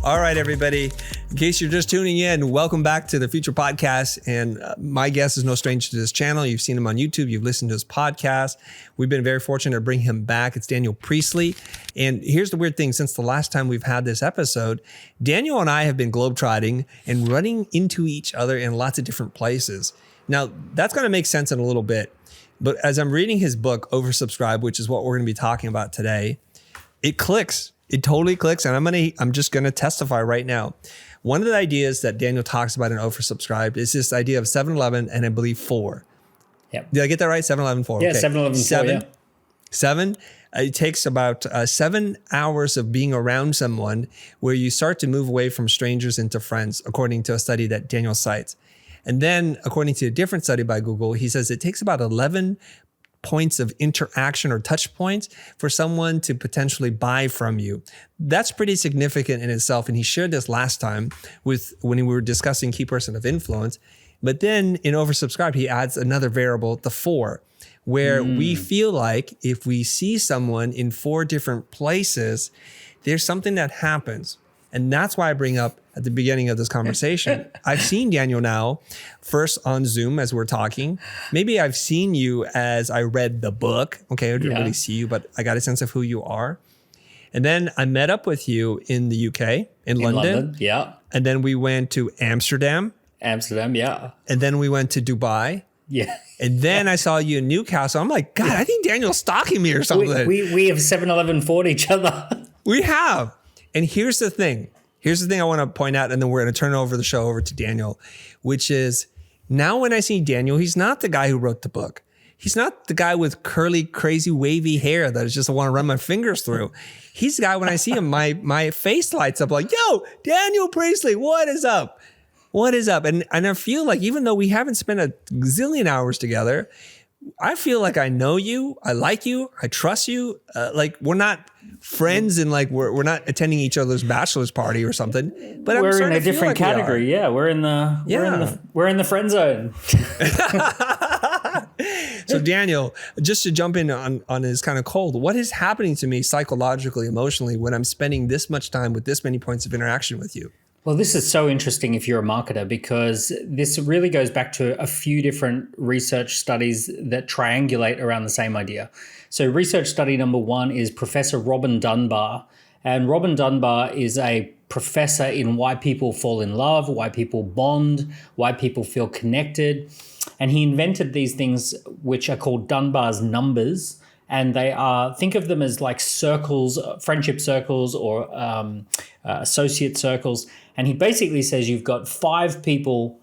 All right, everybody. In case you're just tuning in, welcome back to the Futur Podcast. And my guest is no stranger to this channel. You've seen him on YouTube. You've listened to his podcast. We've been very fortunate to bring him back. It's Daniel Priestley. And here's the weird thing. Since the last time we've had this episode, Daniel and I have been globetrotting and running into each other in lots of different places. Now, that's going to make sense in a little bit. But as I'm reading his book, Oversubscribed, which is what we're going to be talking about today, it clicks. It totally clicks. And I'm just going to testify right now. One of the ideas that Daniel talks about in Oversubscribed is this idea of 7-Eleven and I believe 4. Yep. Did I get that right? 7-Eleven 4. Yeah, okay. 7-Eleven 4, 7. yeah. 7. It takes about 7 hours of being around someone where you start to move away from strangers into friends, according to a study that Daniel cites. And then, according to a different study by Google, he says it takes about 11 points of interaction or touch points for someone to potentially buy from you. That's pretty significant in itself. And he shared this last time when we were discussing key person of influence. But then in Oversubscribed, he adds another variable, the 4, where we feel like if we see someone in 4 different places, there's something that happens. And that's why I bring up at the beginning of this conversation, I've seen Daniel now first on Zoom as we're talking. Maybe I've seen you as I read the book. Okay, I didn't really see you, but I got a sense of who you are. And then I met up with you in the UK, in London. Yeah. And then we went to Amsterdam. Yeah. And then we went to Dubai. Yeah. And then I saw you in Newcastle. I'm like, God, I think Daniel's stalking me or something. We have 7-Eleven fought each other. We have. And here's the thing. Here's the thing I want to point out, and then we're going to turn over the show over to Daniel, which is now when I see Daniel, he's not the guy who wrote the book. He's not the guy with curly, crazy, wavy hair that I just want to run my fingers through. He's the guy when I see him, my face lights up like, yo, Daniel Priestley, what is up? What is up? And I feel like even though we haven't spent a zillion hours together, I feel like I know you, I like you, I trust you. Like we're not friends and like we're not attending each other's bachelor's party or something. But we're in a different category. Yeah, we're in the friend zone. So Daniel, just to jump in on his kind of cold, what is happening to me psychologically, emotionally when I'm spending this much time with this many points of interaction with you? Well, this is so interesting if you're a marketer because this really goes back to a few different research studies that triangulate around the same idea. So research study number 1 is Professor Robin Dunbar. And Robin Dunbar is a professor in why people fall in love, why people bond, why people feel connected. And he invented these things which are called Dunbar's numbers. And they are, think of them as like circles, friendship circles or associate circles. And he basically says you've got 5 people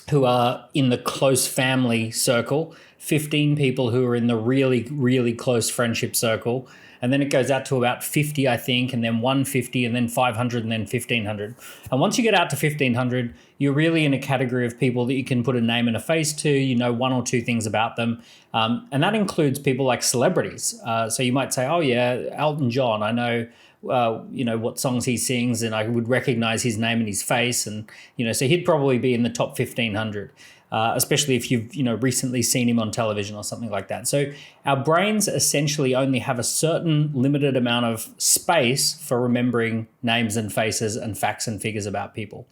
who are in the close family circle, 15 people who are in the really, really close friendship circle. And then it goes out to about 50, I think, and then 150, and then 500, and then 1,500. And once you get out to 1,500, you're really in a category of people that you can put a name and a face to, you know 1 or 2 things about them. And that includes people like celebrities. So you might say, oh yeah, Elton John, I know, what songs he sings, and I would recognize his name and his face. And, so he'd probably be in the top 1,500. Especially if you've recently seen him on television or something like that. So our brains essentially only have a certain limited amount of space for remembering names and faces and facts and figures about people.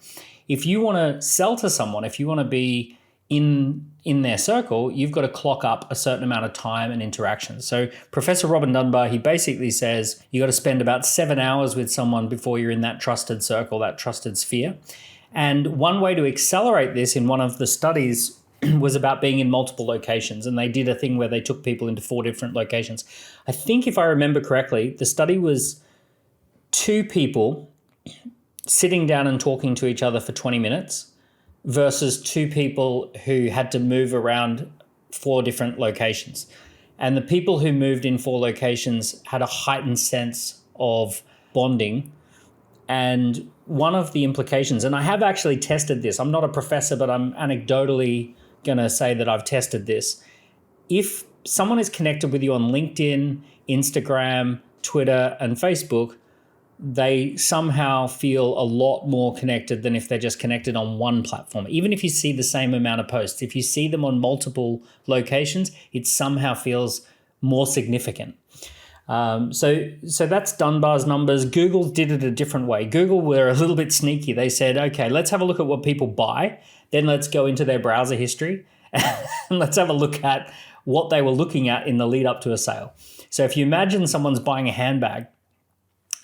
If you want to sell to someone, if you want to be in their circle, you've got to clock up a certain amount of time and interaction. So Professor Robin Dunbar, he basically says you got to spend about 7 hours with someone before you're in that trusted circle, that trusted sphere. And one way to accelerate this in one of the studies was about being in multiple locations. And they did a thing where they took people into 4 different locations. I think if I remember correctly, the study was 2 people sitting down and talking to each other for 20 minutes versus 2 people who had to move around 4 different locations. And the people who moved in 4 locations had a heightened sense of bonding. And one of the implications, and I have actually tested this, I'm not a professor, but I'm anecdotally going to say that I've tested this. If someone is connected with you on LinkedIn, Instagram, Twitter, and Facebook, they somehow feel a lot more connected than if they're just connected on one platform. Even if you see the same amount of posts, if you see them on multiple locations, it somehow feels more significant. So that's Dunbar's numbers. Google did it a different way. Google were a little bit sneaky. They said, okay, let's have a look at what people buy. Then let's go into their browser history and let's have a look at what they were looking at in the lead up to a sale. So if you imagine someone's buying a handbag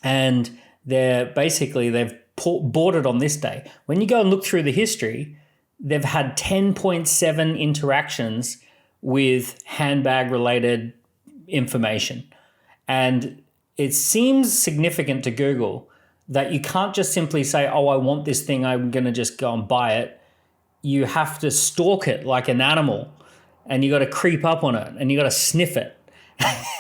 and they've bought it on this day, when you go and look through the history, they've had 10.7 interactions with handbag related information. And it seems significant to Google that you can't just simply say, oh, I want this thing, I'm going to just go and buy it. You have to stalk it like an animal, and you got to creep up on it, and you got to sniff it,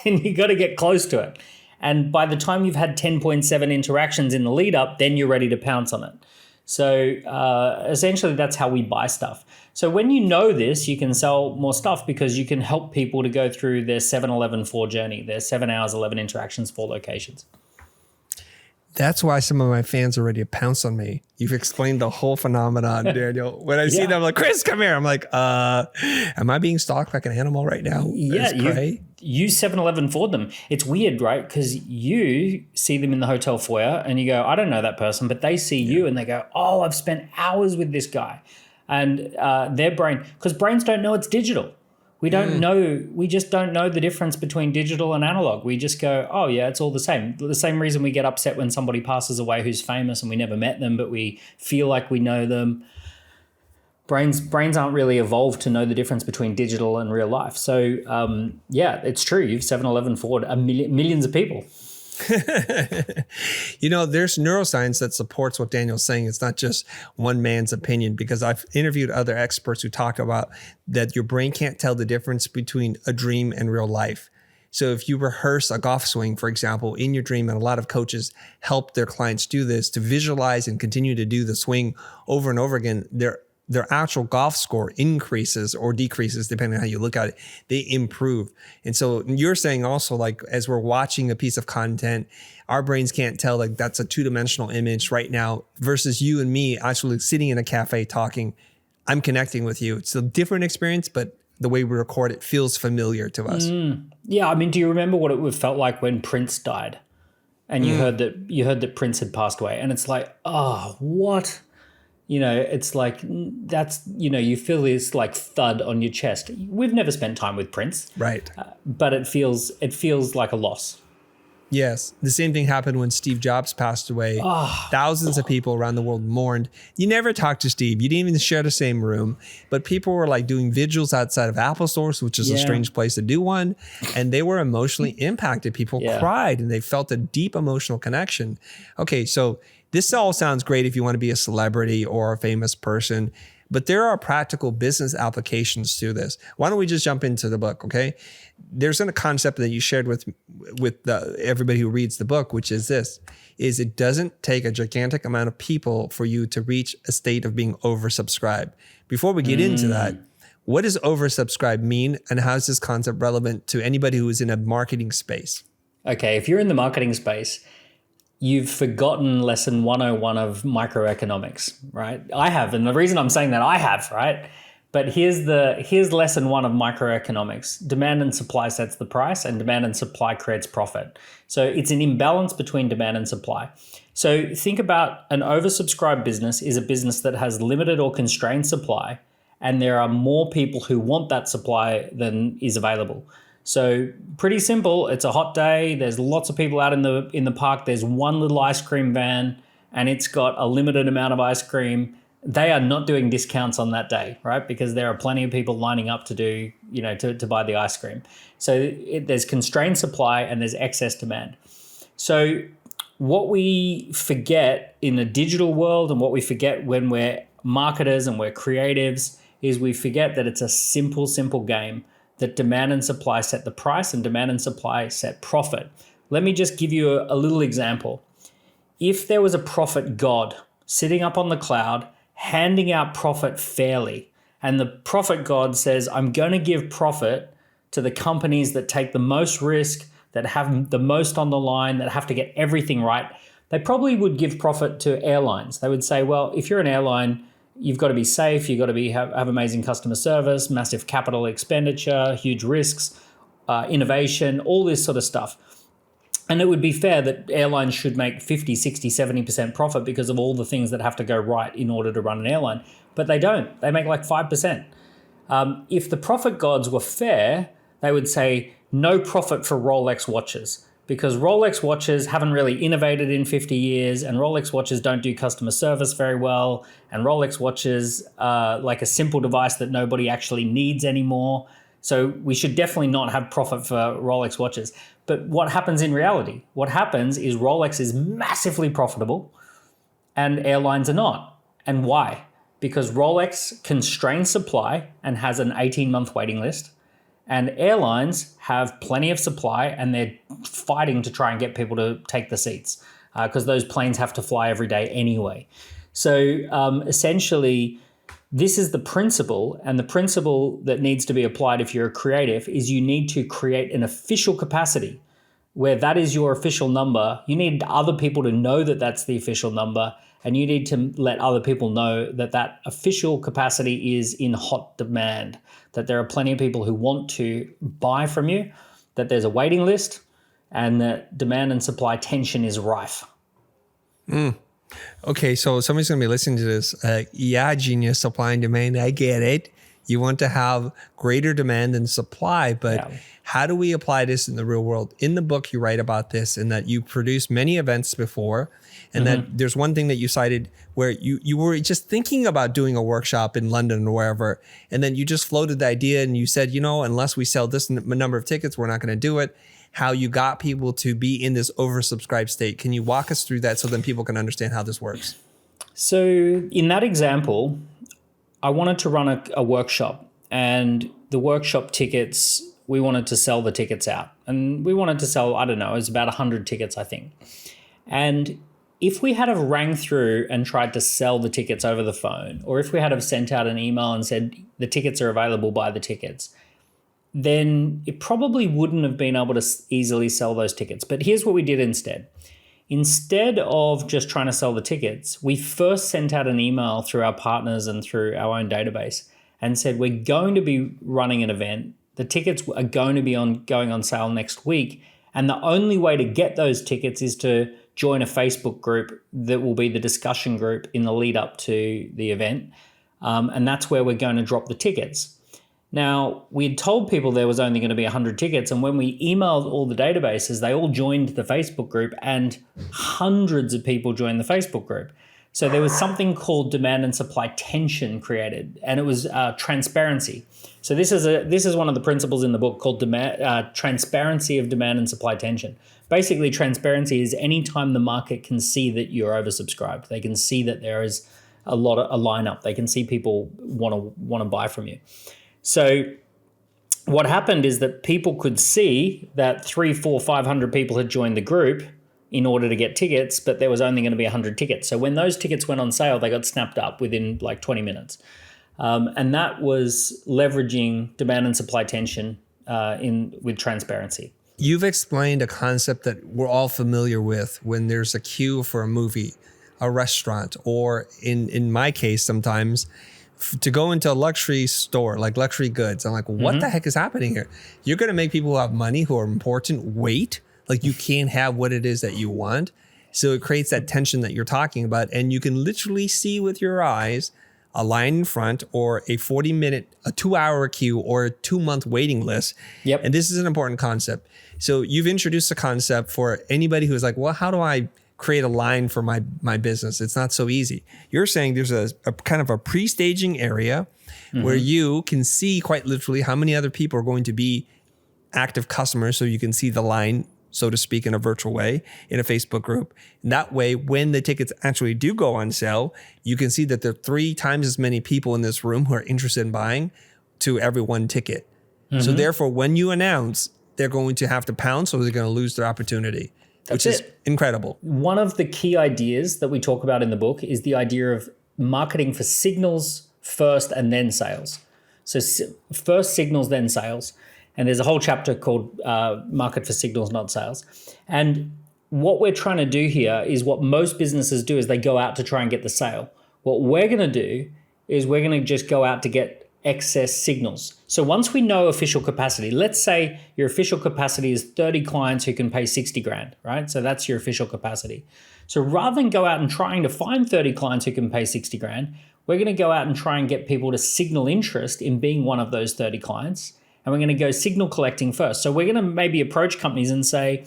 and you got to get close to it. And by the time you've had 10.7 interactions in the lead up, then you're ready to pounce on it. So essentially, that's how we buy stuff. So when you know this, you can sell more stuff because you can help people to go through their 7-11-4 journey, their 7 hours, 11 interactions, 4 locations. That's why some of my fans are ready to pounce on me. You've explained the whole phenomenon, Daniel. When I see them, I'm like, Chris, come here. I'm like, am I being stalked like an animal right now? Yeah, you 7-11-4 them. It's weird, right? Because you see them in the hotel foyer and you go, I don't know that person, but they see you and they go, oh, I've spent hours with this guy. And their brain, because brains don't know it's digital. We don't know, we just don't know the difference between digital and analog. We just go, oh yeah, it's all the same. The same reason we get upset when somebody passes away who's famous and we never met them, but we feel like we know them. Brains aren't really evolved to know the difference between digital and real life. So yeah, it's true. You've 7-11-4'd millions of people. There's neuroscience that supports what Daniel's saying. It's not just one man's opinion, because I've interviewed other experts who talk about that your brain can't tell the difference between a dream and real life. So if you rehearse a golf swing, for example, in your dream, and a lot of coaches help their clients do this, to visualize and continue to do the swing over and over again, their actual golf score increases or decreases, depending on how you look at it. They improve. And so you're saying also, like, as we're watching a piece of content, our brains can't tell, like, that's a two-dimensional image right now versus you and me actually sitting in a cafe talking. I'm connecting with you. It's a different experience, but the way we record it feels familiar to us. Yeah. I mean, do you remember what it felt like when Prince died and you heard that Prince had passed away? And it's like, oh, what? It's like, that's, you feel this like thud on your chest. We've never spent time with Prince. Right. But it feels like a loss. Yes. The same thing happened when Steve Jobs passed away. Thousands of people around the world mourned. You never talked to Steve. You didn't even share the same room. But people were like doing vigils outside of Apple stores, which is a strange place to do one. And they were emotionally impacted. People cried and they felt a deep emotional connection. Okay, so this all sounds great if you want to be a celebrity or a famous person, but there are practical business applications to this. Why don't we just jump into the book, okay? There's a concept that you shared with everybody who reads the book, which is this, is it doesn't take a gigantic amount of people for you to reach a state of being oversubscribed. Before we get into that, what does oversubscribe mean, and how is this concept relevant to anybody who is in a marketing space? Okay, if you're in the marketing space, you've forgotten lesson 101 of microeconomics, right? I have, and the reason I'm saying that I have, right? But here's lesson 1 of microeconomics. Demand and supply sets the price, and demand and supply creates profit. So it's an imbalance between demand and supply. So think about an oversubscribed business is a business that has limited or constrained supply, and there are more people who want that supply than is available. So pretty simple. It's a hot day. There's lots of people out in the park. There's one little ice cream van and it's got a limited amount of ice cream. They are not doing discounts on that day, right? Because there are plenty of people lining up to do, to buy the ice cream. So there's constrained supply and there's excess demand. So what we forget in the digital world and what we forget when we're marketers and we're creatives is we forget that it's a simple game, that demand and supply set the price and demand and supply set profit. Let me just give you a little example. If there was a profit god sitting up on the cloud, handing out profit fairly, and the profit god says, I'm going to give profit to the companies that take the most risk, that have the most on the line, that have to get everything right, they probably would give profit to airlines. They would say, well, if you're an airline, you've got to be safe, you've got to have amazing customer service, massive capital expenditure, huge risks, innovation, all this sort of stuff. And it would be fair that airlines should make 50, 60, 70% profit because of all the things that have to go right in order to run an airline. But they don't. They make like 5%. If the profit gods were fair, they would say no profit for Rolex watches, because Rolex watches haven't really innovated in 50 years, and Rolex watches don't do customer service very well, and Rolex watches are like a simple device that nobody actually needs anymore. So we should definitely not have profit for Rolex watches. But what happens in reality? What happens is Rolex is massively profitable and airlines are not. And why? Because Rolex constrains supply and has an 18-month waiting list, and airlines have plenty of supply and they're fighting to try and get people to take the seats because those planes have to fly every day anyway. So essentially, this is the principle, and the principle that needs to be applied if you're a creative is you need to create an official capacity where that is your official number. You need other people to know that that's the official number, and you need to let other people know that that official capacity is in hot demand, that there are plenty of people who want to buy from you, that there's a waiting list, and that demand and supply tension is rife. Okay, so somebody's going to be listening to this. Yeah, genius, supply and demand. I get it. You want to have greater demand than supply, but how do we apply this in the real world? In the book, you write about this, and that you produced many events before, and that there's one thing that you cited where you were just thinking about doing a workshop in London or wherever, and then you just floated the idea and you said, unless we sell this number of tickets, we're not going to do it. How you got people to be in this oversubscribed state. Can you walk us through that so then people can understand how this works? So in that example, I wanted to run a workshop, and the workshop tickets, we wanted to sell the tickets out. And we wanted to sell, I don't know, it was about 100 tickets, I think. And if we had have rang through and tried to sell the tickets over the phone, or if we had have sent out an email and said the tickets are available, buy the tickets, then it probably wouldn't have been able to easily sell those tickets. But here's what we did instead. Instead of just trying to sell the tickets, we first sent out an email through our partners and through our own database and said, we're going to be running an event. The tickets are going to be going on sale next week. And the only way to get those tickets is to join a Facebook group that will be the discussion group in the lead up to the event. And that's where we're going to drop the tickets. Now, we had told people there was only going to be 100 tickets, and when we emailed all the databases, they all joined the Facebook group, and hundreds of people joined the Facebook group. So there was something called demand and supply tension created, and it was transparency. So this is one of the principles in the book called transparency of demand and supply tension. Basically, transparency is any time the market can see that you're oversubscribed. They can see that there is a lineup. They can see people want to buy from you. So what happened is that people could see that 300, 400, 500 people had joined the group in order to get tickets, but there was only going to be 100 tickets. So when those tickets went on sale, they got snapped up within like 20 minutes. And that was leveraging demand and supply tension with transparency. You've explained a concept that we're all familiar with when there's a queue for a movie, a restaurant, or in my case, sometimes to go into a luxury store, like luxury goods. I'm like, what the heck is happening here? You're going to make people who have money, who are important, wait. Like you can't have what it is that you want. So it creates that tension that you're talking about. And you can literally see with your eyes a line in front or a 40-minute, a 2-hour queue or a 2-month waiting list. Yep. And this is an important concept. So you've introduced a concept for anybody who's like, well, how do I create a line for my business? It's not so easy. You're saying there's a kind of a pre-staging area where you can see quite literally how many other people are going to be active customers. So you can see the line, so to speak, in a virtual way in a Facebook group. And that way, when the tickets actually do go on sale, you can see that there are 3 times as many people in this room who are interested in buying to every one ticket. So therefore, when you announce, they're going to have to pounce or they're going to lose their opportunity. Which is incredible. One of the key ideas that we talk about in the book is the idea of marketing for signals first and then sales. So first signals, then sales. And there's a whole chapter called Market for Signals, Not Sales. And what we're trying to do here is what most businesses do is they go out to try and get the sale. What we're going to do is we're going to just go out to get excess signals. So once we know official capacity, let's say your official capacity is 30 clients who can pay 60 grand, right? So that's your official capacity. So rather than go out and trying to find 30 clients who can pay 60 grand, we're going to go out and try and get people to signal interest in being one of those 30 clients. And we're going to go signal collecting first. So we're going to maybe approach companies and say,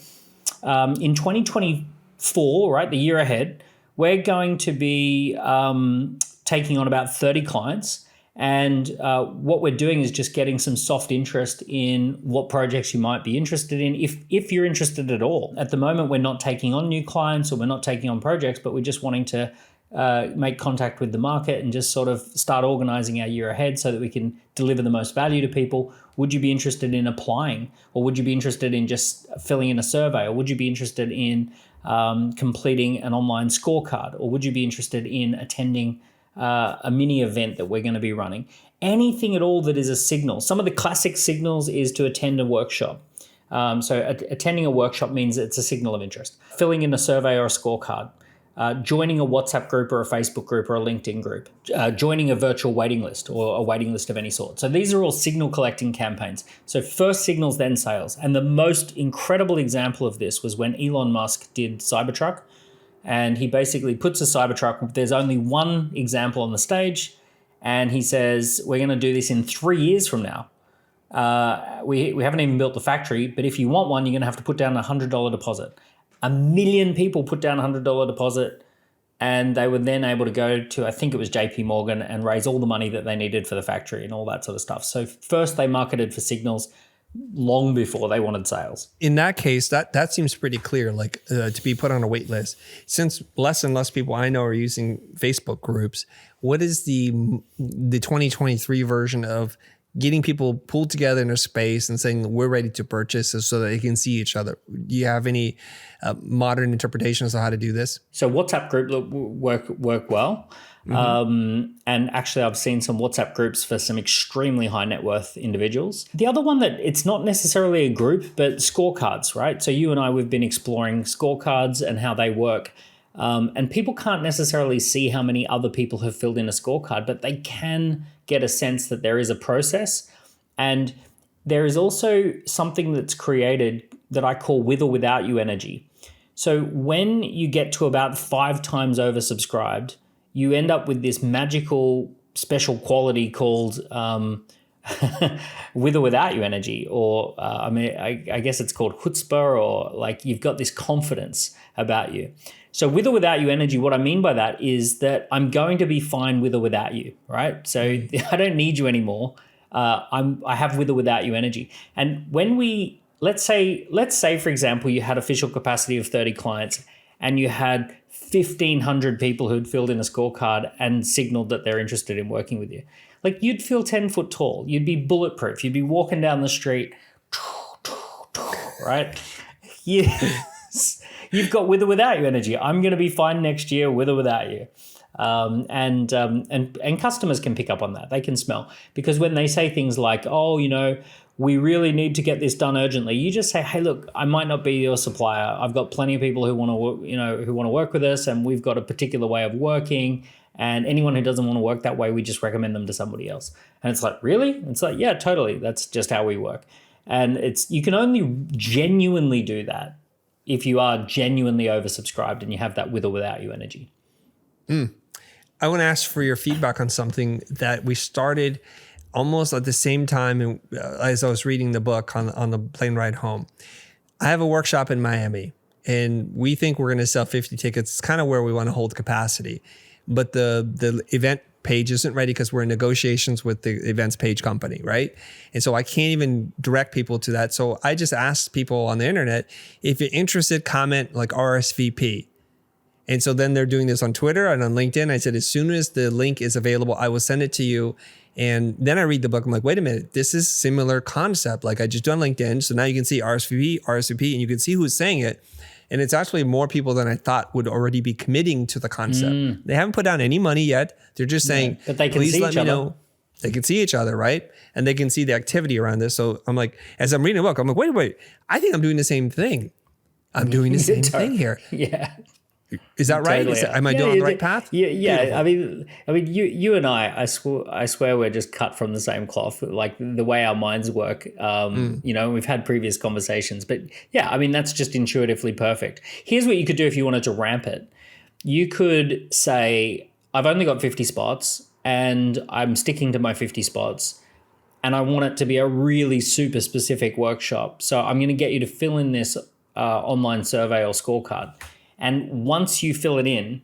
in 2024, right, the year ahead, we're going to be taking on about 30 clients. And what we're doing is just getting some soft interest in what projects you might be interested in, if you're interested at all. At the moment, we're not taking on new clients or we're not taking on projects, but we're just wanting to make contact with the market and just sort of start organizing our year ahead so that we can deliver the most value to people. Would you be interested in applying, or would you be interested in just filling in a survey, or would you be interested in completing an online scorecard, or would you be interested in attending a mini event that we're going to be running? Anything at all that is a signal. Some of the classic signals is to attend a workshop. So attending a workshop means it's a signal of interest. Filling in a survey or a scorecard. Joining a WhatsApp group or a Facebook group or a LinkedIn group. Joining a virtual waiting list or a waiting list of any sort. So these are all signal collecting campaigns. So first signals, then sales. And the most incredible example of this was when Elon Musk did Cybertruck. And he basically puts a Cybertruck. There's only one example on the stage. And he says, we're going to do this in 3 years from now. We haven't even built the factory, but if you want one, you're going to have to put down a $100 deposit. 1 million people put down a $100 deposit, and they were then able to go to, I think it was JP Morgan, and raise all the money that they needed for the factory and all that sort of stuff. So first they marketed for signals long before they wanted sales. In that case, that seems pretty clear, like to be put on a wait list. Since less and less people I know are using Facebook groups, what is the 2023 version of getting people pulled together in a space and saying we're ready to purchase so that they can see each other? Do you have any modern interpretations of how to do this? So WhatsApp group work well. Mm-hmm. And actually I've seen some WhatsApp groups for some extremely high net worth individuals. The other one that it's not necessarily a group, but scorecards, right? So you and I, we've been exploring scorecards and how they work. And people can't necessarily see how many other people have filled in a scorecard, but they can get a sense that there is a process. And there is also something that's created that I call with or without you energy. So when you get to about 5 times oversubscribed, you end up with this magical special quality called with or without you energy, or I guess it's called chutzpah, or like you've got this confidence about you. So with or without you energy, what I mean by that is that I'm going to be fine with or without you, right? So I don't need you anymore. I have with or without you energy. And when let's say for example, you had official capacity of 30 clients and you had 1,500 people who'd filled in a scorecard and signaled that they're interested in working with you. Like you'd feel 10 foot tall. You'd be bulletproof. You'd be walking down the street, right? Yes. You've got with or without you energy. I'm going to be fine next year with or without you. And customers can pick up on that. They can smell, because when they say things like, oh, we really need to get this done urgently, you just say, hey, look, I might not be your supplier. I've got plenty of people who want to work with us, and we've got a particular way of working. And anyone who doesn't want to work that way, we just recommend them to somebody else. And it's like, really? It's like, yeah, totally. That's just how we work. And you can only genuinely do that if you are genuinely oversubscribed and you have that with or without you energy. I want to ask for your feedback on something that we started almost at the same time as I was reading the book on the plane ride home. I have a workshop in Miami, and we think we're going to sell 50 tickets. It's kind of where we want to hold capacity. But the event page isn't ready because we're in negotiations with the events page company, right? And so I can't even direct people to that. So I just asked people on the internet, if you're interested, comment like RSVP. And so then they're doing this on Twitter and on LinkedIn. I said, as soon as the link is available, I will send it to you. And then I read the book. I'm like, wait a minute, this is similar concept. Like I just done LinkedIn. So now you can see RSVP, and you can see who's saying it. And it's actually more people than I thought would already be committing to the concept. They haven't put down any money yet. They're just saying, but they can please see let each me other. know. They can see each other, right? And they can see the activity around this. So I'm like, as I'm reading the book, I'm like, wait, I think I'm doing the same thing. I'm doing the same thing here. Yeah. Is that right? Totally. Am I doing on the right path? Yeah. Beautiful. I mean, you and I swear we're just cut from the same cloth. Like the way our minds work. We've had previous conversations, but yeah, I mean, that's just intuitively perfect. Here's what you could do if you wanted to ramp it. You could say, I've only got 50 spots, and I'm sticking to my 50 spots, and I want it to be a really super specific workshop. So I'm going to get you to fill in this online survey or scorecard. And once you fill it in,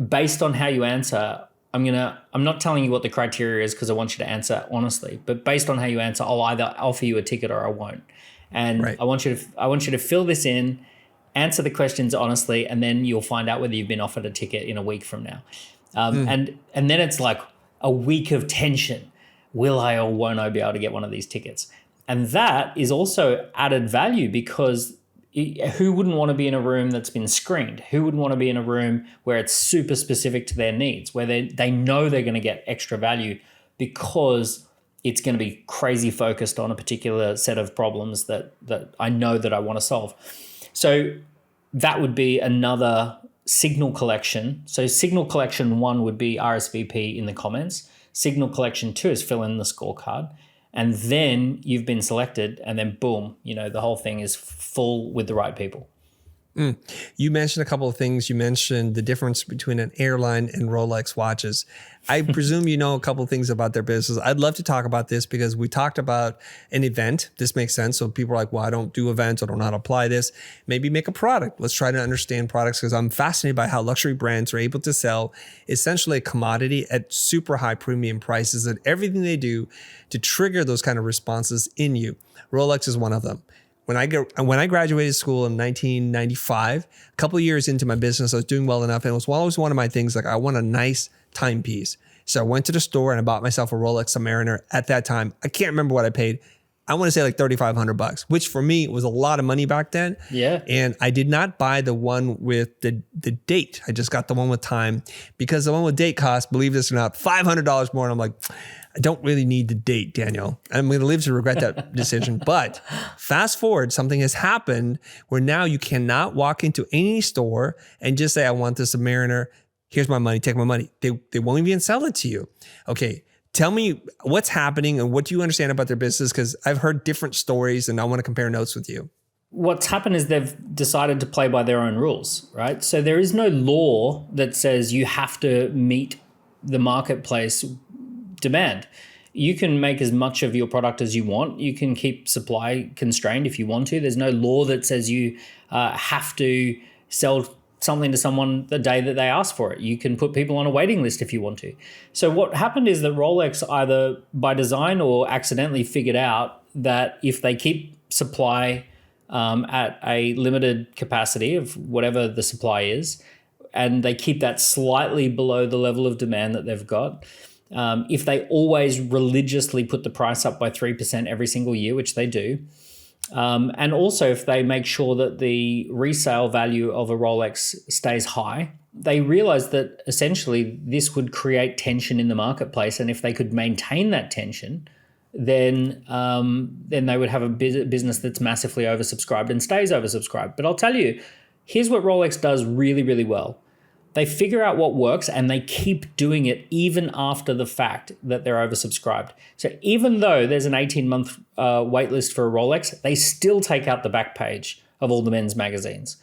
based on how you answer, I'm not telling you what the criteria is because I want you to answer honestly, but based on how you answer, I'll either offer you a ticket or I won't. And right. I want you to fill this in, answer the questions honestly, and then you'll find out whether you've been offered a ticket in a week from now. And then it's like a week of tension. Will I or won't I be able to get one of these tickets? And that is also added value because who wouldn't want to be in a room that's been screened? Who wouldn't want to be in a room where it's super specific to their needs, where they know they're going to get extra value because it's going to be crazy focused on a particular set of problems that I know that I want to solve. So that would be another signal collection. So signal collection 1 would be RSVP in the comments. Signal collection 2 is fill in the scorecard. And then you've been selected, and then boom, the whole thing is full with the right people. You mentioned a couple of things. You mentioned the difference between an airline and Rolex watches. I presume you know a couple of things about their business. I'd love to talk about this because we talked about an event. This makes sense. So people are like, well, I don't do events. I don't know how to apply this. Maybe make a product. Let's try to understand products because I'm fascinated by how luxury brands are able to sell essentially a commodity at super high premium prices and everything they do to trigger those kind of responses in you. Rolex is one of them. When I graduated school in 1995, a couple of years into my business, I was doing well enough. And it was always one of my things, like I want a nice timepiece. So I went to the store and I bought myself a Rolex Submariner at that time. I can't remember what I paid. I want to say like $3,500, which for me was a lot of money back then. Yeah. And I did not buy the one with the date. I just got the one with time because the one with date cost, believe this or not, $500 more. And I'm like, I don't really need the date, Daniel. I'm going to live to regret that decision. But fast forward, something has happened where now you cannot walk into any store and just say, I want this Submariner. Here's my money. Take my money. They won't even sell it to you. Okay. Tell me what's happening and what do you understand about their business? Because I've heard different stories and I want to compare notes with you. What's happened is they've decided to play by their own rules, right? So there is no law that says you have to meet the marketplace demand. You can make as much of your product as you want. You can keep supply constrained if you want to. There's no law that says you have to sell something to someone the day that they ask for it. You can put people on a waiting list if you want to. So what happened is that Rolex either by design or accidentally figured out that if they keep supply at a limited capacity of whatever the supply is, and they keep that slightly below the level of demand that they've got, if they always religiously put the price up by 3% every single year, which they do, and also if they make sure that the resale value of a Rolex stays high, they realize that essentially this would create tension in the marketplace. And if they could maintain that tension, then they would have a business that's massively oversubscribed and stays oversubscribed. But I'll tell you, here's what Rolex does really, really well. They figure out what works and they keep doing it even after the fact that they're oversubscribed. So even though there's an 18-month wait list for a Rolex, they still take out the back page of all the men's magazines.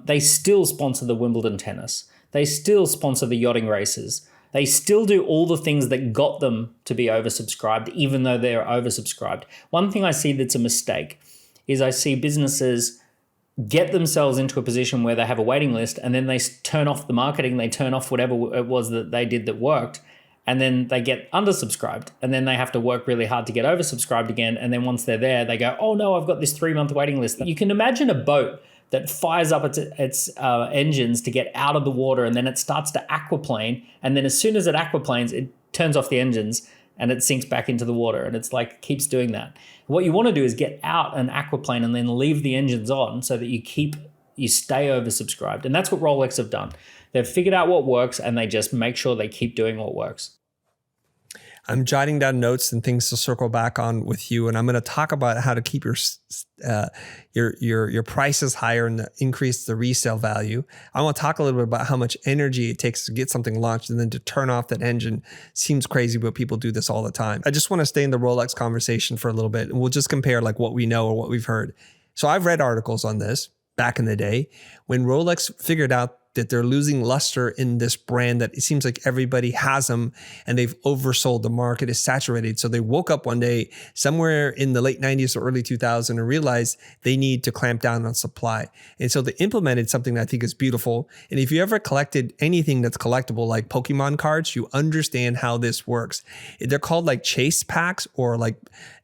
They still sponsor the Wimbledon tennis. They still sponsor the yachting races. They still do all the things that got them to be oversubscribed, even though they're oversubscribed. One thing I see that's a mistake is I see businesses get themselves into a position where they have a waiting list and then they turn off the marketing, they turn off whatever it was that they did that worked, and then they get undersubscribed and then they have to work really hard to get oversubscribed again. And then once they're there, they go, oh no, I've got this 3-month waiting list. You can imagine a boat that fires up its engines to get out of the water and then it starts to aquaplane. And then as soon as it aquaplanes, it turns off the engines and it sinks back into the water. And it's like, keeps doing that. What you want to do is get out an aquaplane and then leave the engines on so that you stay oversubscribed. And that's what Rolex have done. They've figured out what works and they just make sure they keep doing what works. I'm jotting down notes and things to circle back on with you, and I'm going to talk about how to keep your prices higher and increase the resale value. I want to talk a little bit about how much energy it takes to get something launched and then to turn off that engine. Seems crazy, but people do this all the time. I just want to stay in the Rolex conversation for a little bit, and we'll just compare like what we know or what we've heard. So I've read articles on this back in the day when Rolex figured out that they're losing luster in this brand, that it seems like everybody has them and they've oversold. The market is saturated. So they woke up one day somewhere in the late 90s or early 2000s and realized they need to clamp down on supply. And so they implemented something that I think is beautiful. And if you ever collected anything that's collectible, like Pokemon cards, you understand how this works. They're called like chase packs or like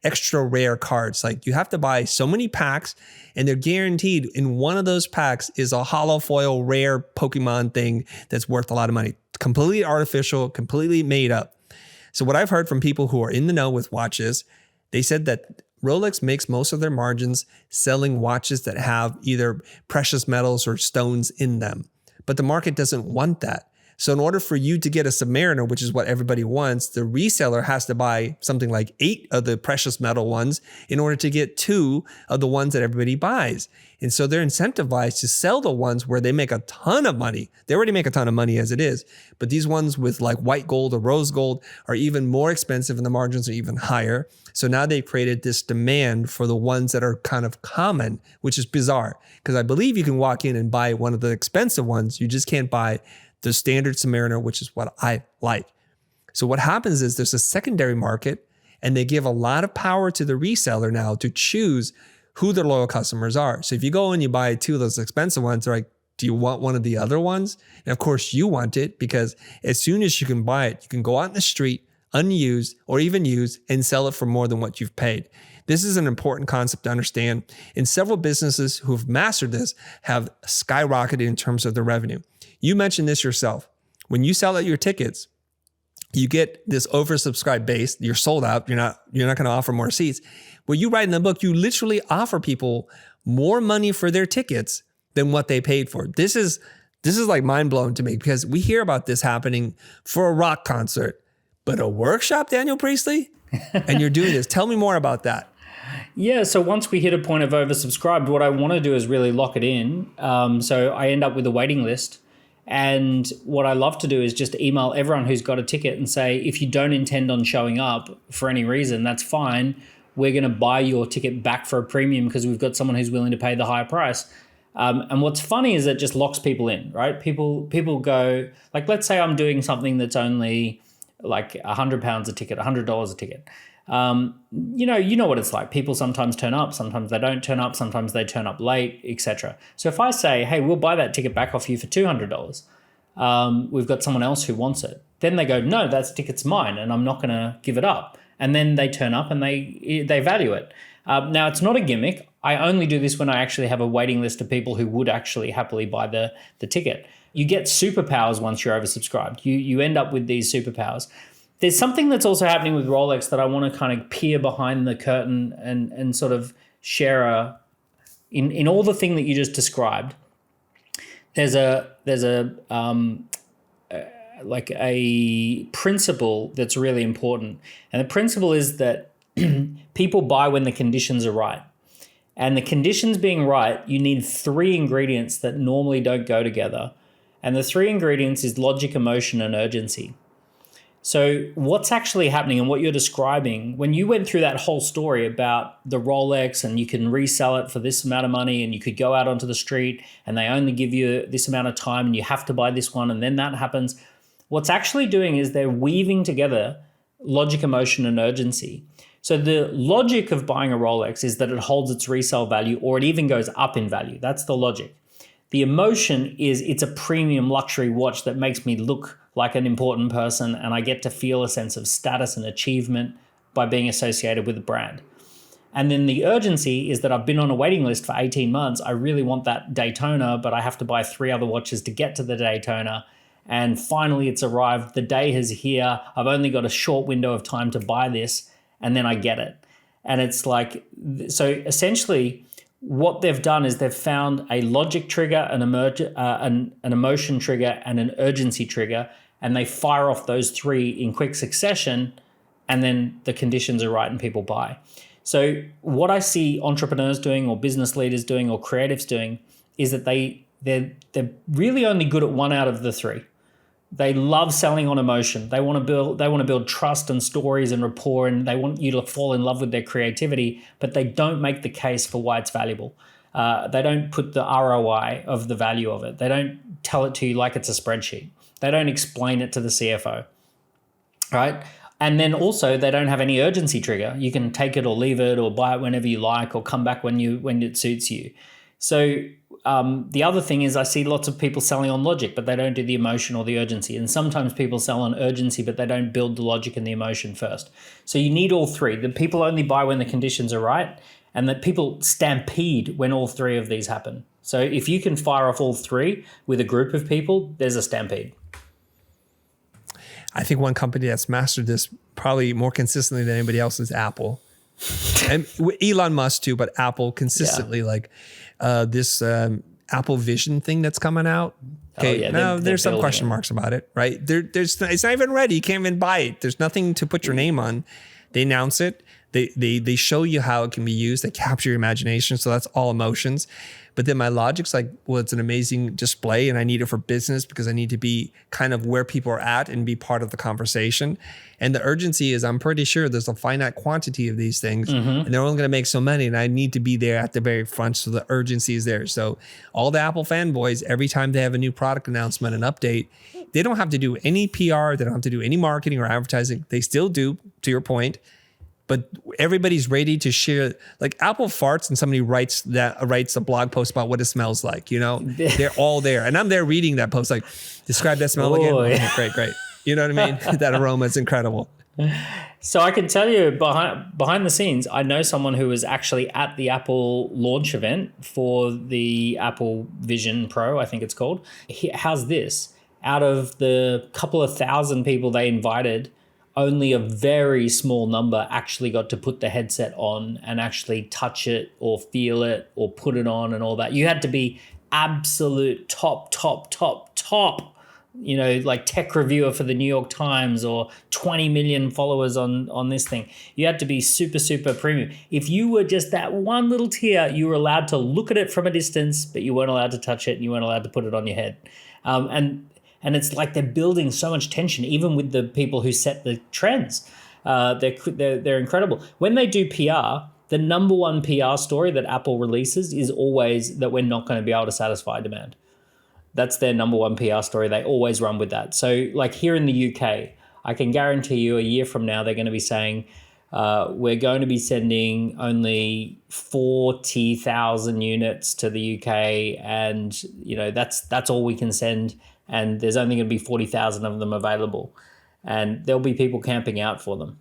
extra rare cards. Like you have to buy so many packs, and they're guaranteed in one of those packs is a hollow foil rare Pokemon thing that's worth a lot of money. Completely artificial, completely made up. So what I've heard from people who are in the know with watches, they said that Rolex makes most of their margins selling watches that have either precious metals or stones in them. But the market doesn't want that. So in order for you to get a Submariner, which is what everybody wants, the reseller has to buy something like 8 of the precious metal ones in order to get 2 of the ones that everybody buys. And so they're incentivized to sell the ones where they make a ton of money. They already make a ton of money as it is, but these ones with like white gold or rose gold are even more expensive and the margins are even higher. So now they've created this demand for the ones that are kind of common, which is bizarre because I believe you can walk in and buy one of the expensive ones. You just can't buy the standard Submariner, which is what I like. So what happens is there's a secondary market and they give a lot of power to the reseller now to choose who their loyal customers are. So if you go and you buy 2 of those expensive ones, they're like, do you want one of the other ones? And of course you want it because as soon as you can buy it, you can go out in the street, unused or even used, and sell it for more than what you've paid. This is an important concept to understand. And several businesses who've mastered this have skyrocketed in terms of their revenue. You mentioned this yourself. When you sell out your tickets, you get this oversubscribed base. You're sold out. You're not going to offer more seats. When you write in the book, you literally offer people more money for their tickets than what they paid for. This is like mind blowing to me because we hear about this happening for a rock concert, but a workshop, Daniel Priestley, and you're doing this. Tell me more about that. Yeah, so once we hit a point of oversubscribed, what I want to do is really lock it in. So I end up with a waiting list. And what I love to do is just email everyone who's got a ticket and say, if you don't intend on showing up for any reason, that's fine. We're going to buy your ticket back for a premium because we've got someone who's willing to pay the higher price. And what's funny is it just locks people in, right? People go, like, let's say I'm doing something that's only like £100 a ticket, $100 a ticket. You know what it's like. People sometimes turn up, sometimes they don't turn up, sometimes they turn up late, etc. So if I say, hey, we'll buy that ticket back off you for $200, we've got someone else who wants it. Then they go, no, that ticket's mine and I'm not going to give it up. And then they turn up and they value it. Now, it's not a gimmick. I only do this when I actually have a waiting list of people who would actually happily buy the ticket. You get superpowers once you're oversubscribed. You end up with these superpowers. There's something that's also happening with Rolex that I want to kind of peer behind the curtain and sort of share in all the thing that you just described. There's a principle that's really important. And the principle is that people buy when the conditions are right. And the conditions being right, you need 3 ingredients that normally don't go together. And the 3 ingredients is logic, emotion, and urgency. So what's actually happening and what you're describing, when you went through that whole story about the Rolex and you can resell it for this amount of money and you could go out onto the street and they only give you this amount of time and you have to buy this one and then that happens, what's actually doing is they're weaving together logic, emotion, and urgency. So the logic of buying a Rolex is that it holds its resale value or it even goes up in value. That's the logic. The emotion is it's a premium luxury watch that makes me look like an important person and I get to feel a sense of status and achievement by being associated with the brand. And then the urgency is that I've been on a waiting list for 18 months. I really want that Daytona, but I have to buy 3 other watches to get to the Daytona. And finally it's arrived. The day is here. I've only got a short window of time to buy this and then I get it. And it's like, so essentially what they've done is they've found a logic trigger, an emotion trigger, and an urgency trigger, and they fire off those 3 in quick succession, and then the conditions are right and people buy. So what I see entrepreneurs doing or business leaders doing or creatives doing is that they're really only good at one out of the three. They love selling on emotion. They want to build trust and stories and rapport, and they want you to fall in love with their creativity, but they don't make the case for why it's valuable. They don't put the ROI of the value of it. They don't tell it to you like it's a spreadsheet. They don't explain it to the CFO, right? And then also they don't have any urgency trigger. You can take it or leave it or buy it whenever you like or come back when it suits you. So the other thing is I see lots of people selling on logic, but they don't do the emotion or the urgency. And sometimes people sell on urgency, but they don't build the logic and the emotion first. So you need all three. The people only buy when the conditions are right, and that people stampede when all three of these happen. So if you can fire off all three with a group of people, there's a stampede. I think one company that's mastered this probably more consistently than anybody else is Apple. And Elon Musk too, but Apple consistently, this Apple Vision thing that's coming out. Okay, now there's some question marks about it, right? It's not even ready. You can't even buy it. There's nothing to put your name on. They announce it. They show you how it can be used. They capture your imagination. So that's all emotions. But then my logic's like, well, it's an amazing display and I need it for business because I need to be kind of where people are at and be part of the conversation. And the urgency is I'm pretty sure there's a finite quantity of these things and they're only going to make so many. And I need to be there at the very front. So the urgency is there. So all the Apple fanboys, every time they have a new product announcement, an update, they don't have to do any PR. They don't have to do any marketing or advertising. They still do, to your point. But everybody's ready to share. Like Apple farts and somebody writes a blog post about what it smells like, you know, they're all there. And I'm there reading that post, like, describe that smell again. Oh, great. You know what I mean? That aroma is incredible. So I can tell you behind the scenes, I know someone who was actually at the Apple launch event for the Apple Vision Pro, I think it's called. How's this? Out of the couple of thousand people they invited, only a very small number actually got to put the headset on and actually touch it or feel it or put it on and all that. You had to be absolute top, you know, like tech reviewer for the New York Times or 20 million followers on this thing. You had to be super premium. If you were just that one little tier, you were allowed to look at it from a distance, but you weren't allowed to touch it and you weren't allowed to put it on your head. And it's like they're building so much tension, even with the people who set the trends. They're incredible. When they do PR, the number one PR story that Apple releases is always that we're not going to be able to satisfy demand. That's their number one PR story. They always run with that. So like here in the UK, I can guarantee you a year from now, they're going to be saying, we're going to be sending only 40,000 units to the UK. And, you know, that's all we can send. And there's only going to be 40,000 of them available. And there'll be people camping out for them.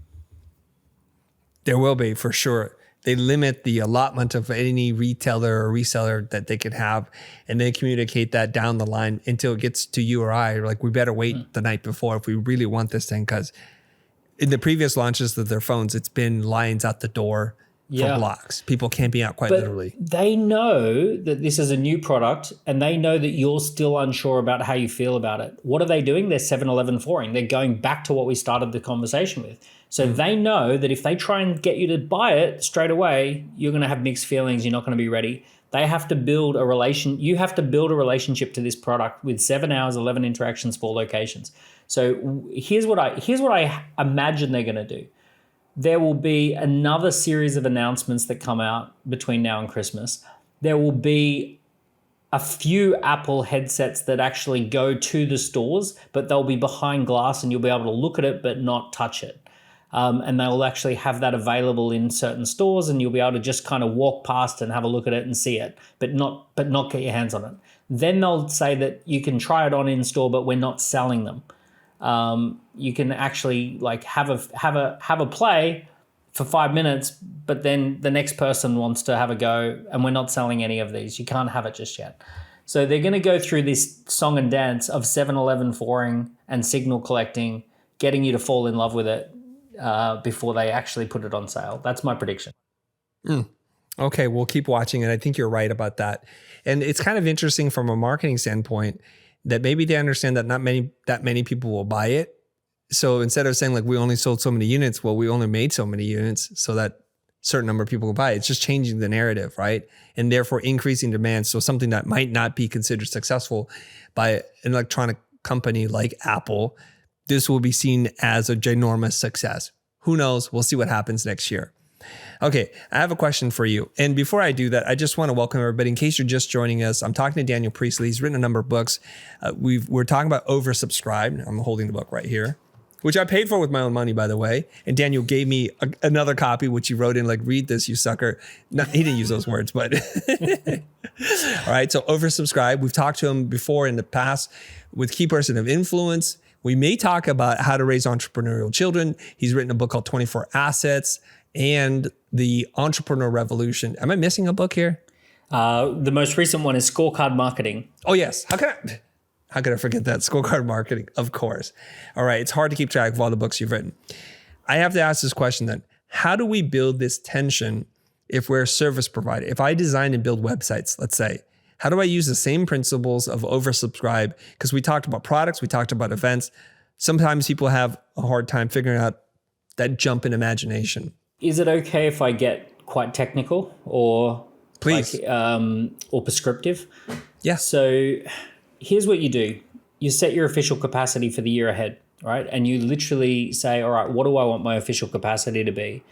There will be, for sure. They limit the allotment of any retailer or reseller that they can have, and they communicate that down the line until it gets to you or I. Like, we better wait the night before if we really want this thing, because in the previous launches of their phones, it's been lines out the door for blocks. People camping out quite literally. They know that this is a new product and they know that you're still unsure about how you feel about it. What are they doing? They're 7-Eleven foring. They're going back to what we started the conversation with. So they know that if they try and get you to buy it straight away, you're going to have mixed feelings. You're not going to be ready. They have to build a relation. You have to build a relationship to this product with 7 hours, 11 interactions, 4 locations. So here's what I imagine they're going to do. There will be another series of announcements that come out between now and Christmas. There will be a few Apple headsets that actually go to the stores, but they'll be behind glass and you'll be able to look at it but not touch it. And they'll actually have that available in certain stores, and you'll be able to just kind of walk past and have a look at it and see it, but not get your hands on it. Then they'll say that you can try it on in store, but we're not selling them. You can actually like have a play for 5 minutes, but then the next person wants to have a go, and we're not selling any of these. You can't have it just yet. So they're going to go through this song and dance of 7-Eleven foring and signal collecting, getting you to fall in love with it before they actually put it on sale. That's my prediction. Okay, we'll keep watching it. I think you're right about that. And it's kind of interesting from a marketing standpoint that maybe they understand that not many people will buy it. So instead of saying like we only sold so many units, well, we only made so many units so that certain number of people can buy. It's just changing the narrative, right? And therefore increasing demand. So something that might not be considered successful by an electronic company like Apple, this will be seen as a ginormous success. Who knows? We'll see what happens next year. Okay, I have a question for you. And before I do that, I just want to welcome everybody. In case you're just joining us, I'm talking to Daniel Priestley. He's written a number of books. We're talking about oversubscribed. I'm holding the book right here, which I paid for with my own money, by the way. And Daniel gave me another copy, which he wrote in like, read this, you sucker. No, he didn't use those words, but all right. So oversubscribed. We've talked to him before in the past with Key Person of Influence. We may talk about how to raise entrepreneurial children. He's written a book called 24 Assets and The Entrepreneur Revolution. Am I missing a book here? The most recent one is Scorecard Marketing. Oh, yes. How could I forget that? Scorecard Marketing, of course. All right. It's hard to keep track of all the books you've written. I have to ask this question then. How do we build this tension if we're a service provider? If I design and build websites, let's say, how do I use the same principles of oversubscribe? Because we talked about products, we talked about events. Sometimes people have a hard time figuring out that jump in imagination. Is it okay if I get quite technical or please or prescriptive? Yeah. So here's what you do. You set your official capacity for the year ahead, right? And you literally say, all right, what do I want my official capacity to be?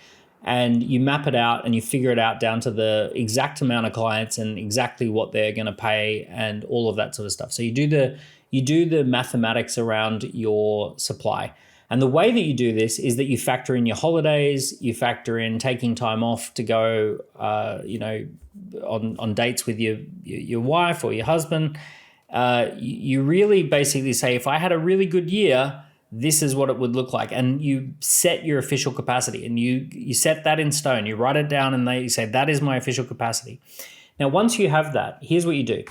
And you map it out and you figure it out down to the exact amount of clients and exactly what they're going to pay and all of that sort of stuff. So you do the mathematics around your supply. And the way that you do this is that you factor in your holidays, you factor in taking time off to go, on dates with your wife or your husband. You really basically say, if I had a really good year, this is what it would look like. And you set your official capacity and you set that in stone. You write it down and you say, that is my official capacity. Now, once you have that, here's what you do.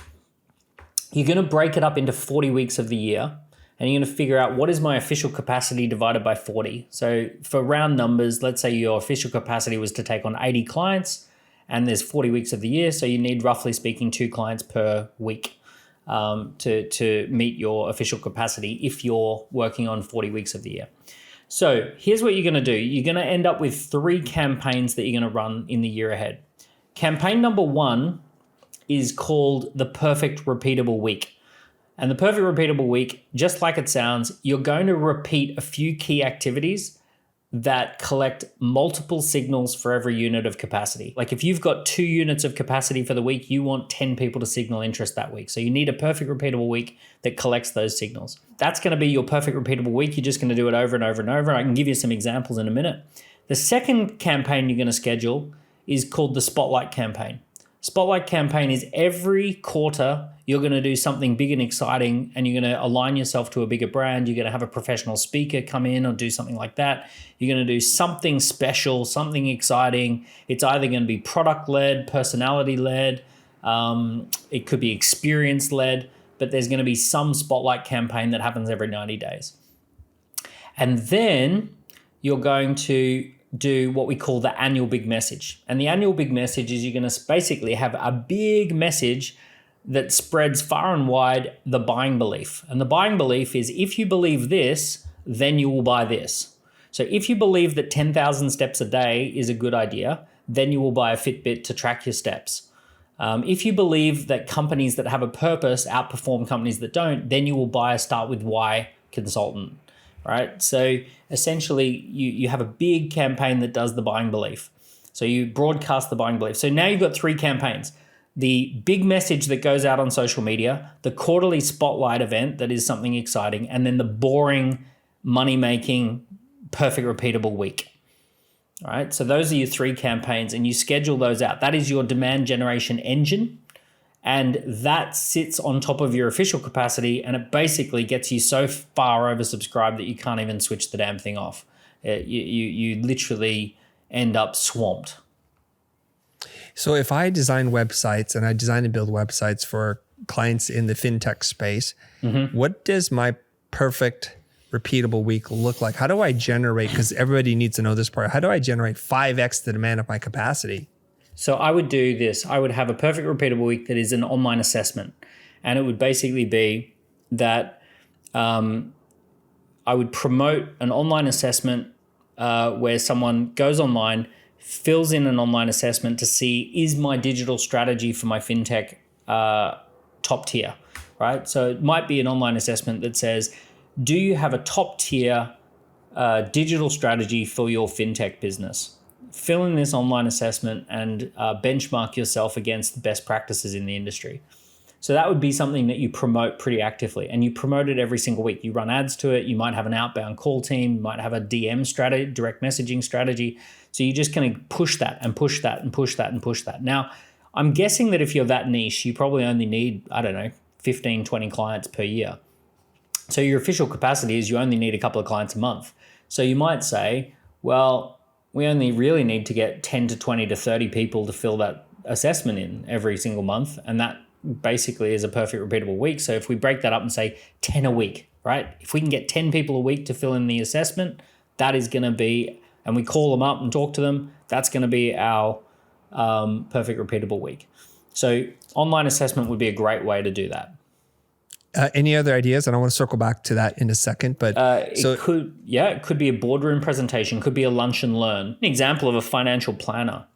You're going to break it up into 40 weeks of the year. And you're going to figure out what is my official capacity divided by 40. So for round numbers, let's say your official capacity was to take on 80 clients and there's 40 weeks of the year. So you need, roughly speaking, 2 clients per week to meet your official capacity if you're working on 40 weeks of the year. So here's what you're going to do. You're going to end up with 3 campaigns that you're going to run in the year ahead. Campaign number 1 is called the Perfect Repeatable Week. And the Perfect Repeatable Week, just like it sounds, you're going to repeat a few key activities that collect multiple signals for every unit of capacity. Like if you've got 2 units of capacity for the week, you want 10 people to signal interest that week. So you need a perfect repeatable week that collects those signals. That's going to be your perfect repeatable week. You're just going to do it over and over and over. I can give you some examples in a minute. The second campaign you're going to schedule is called the Spotlight campaign. Spotlight campaign is every quarter you're going to do something big and exciting and you're going to align yourself to a bigger brand. You're going to have a professional speaker come in or do something like that. You're going to do something special, something exciting. It's either going to be product-led, personality-led. It could be experience-led, but there's going to be some spotlight campaign that happens every 90 days. And then you're going to do what we call the annual big message. And the annual big message is you're going to basically have a big message that spreads far and wide the buying belief. And the buying belief is if you believe this, then you will buy this. So if you believe that 10,000 steps a day is a good idea, then you will buy a Fitbit to track your steps. If you believe that companies that have a purpose outperform companies that don't, then you will buy a Start With Why consultant. Right? So essentially you have a big campaign that does the buying belief. So you broadcast the buying belief. So now you've got 3 campaigns. The big message that goes out on social media, the quarterly spotlight event that is something exciting, and then the boring, money-making, perfect repeatable week. All right? So those are your 3 campaigns and you schedule those out. That is your demand generation engine. And that sits on top of your official capacity and it basically gets you so far oversubscribed that you can't even switch the damn thing off. You literally end up swamped. So if I design websites and I design and build websites for clients in the fintech space, what does my perfect repeatable week look like? How do I generate, because everybody needs to know this part, how do I generate 5x the demand of my capacity? So I would do this. I would have a perfect repeatable week that is an online assessment. And it would basically be that I I would promote an online assessment where someone goes online, fills in an online assessment to see, is my digital strategy for my fintech top tier, right? So it might be an online assessment that says, do you have a top tier digital strategy for your fintech business? Fill in this online assessment and benchmark yourself against the best practices in the industry. So that would be something that you promote pretty actively, and you promote it every single week. You run ads to it. You might have an outbound call team. You might have a DM strategy, direct messaging strategy. So you're just going to push that and push that and push that and push that. Now, I'm guessing that if you're that niche, you probably only need, 15, 20 clients per year. So your official capacity is you only need a couple of clients a month. So you might say, well, we only really need to get 10 to 20 to 30 people to fill that assessment in every single month. And that basically is a perfect repeatable week. So if we break that up and say 10 a week, right? If we can get 10 people a week to fill in the assessment, that is going to be, and we call them up and talk to them, that's going to be our perfect repeatable week. So online assessment would be a great way to do that. Any other ideas? And I want to circle back to that in a second. But it could be a boardroom presentation, could be a lunch and learn. An example of a financial planner.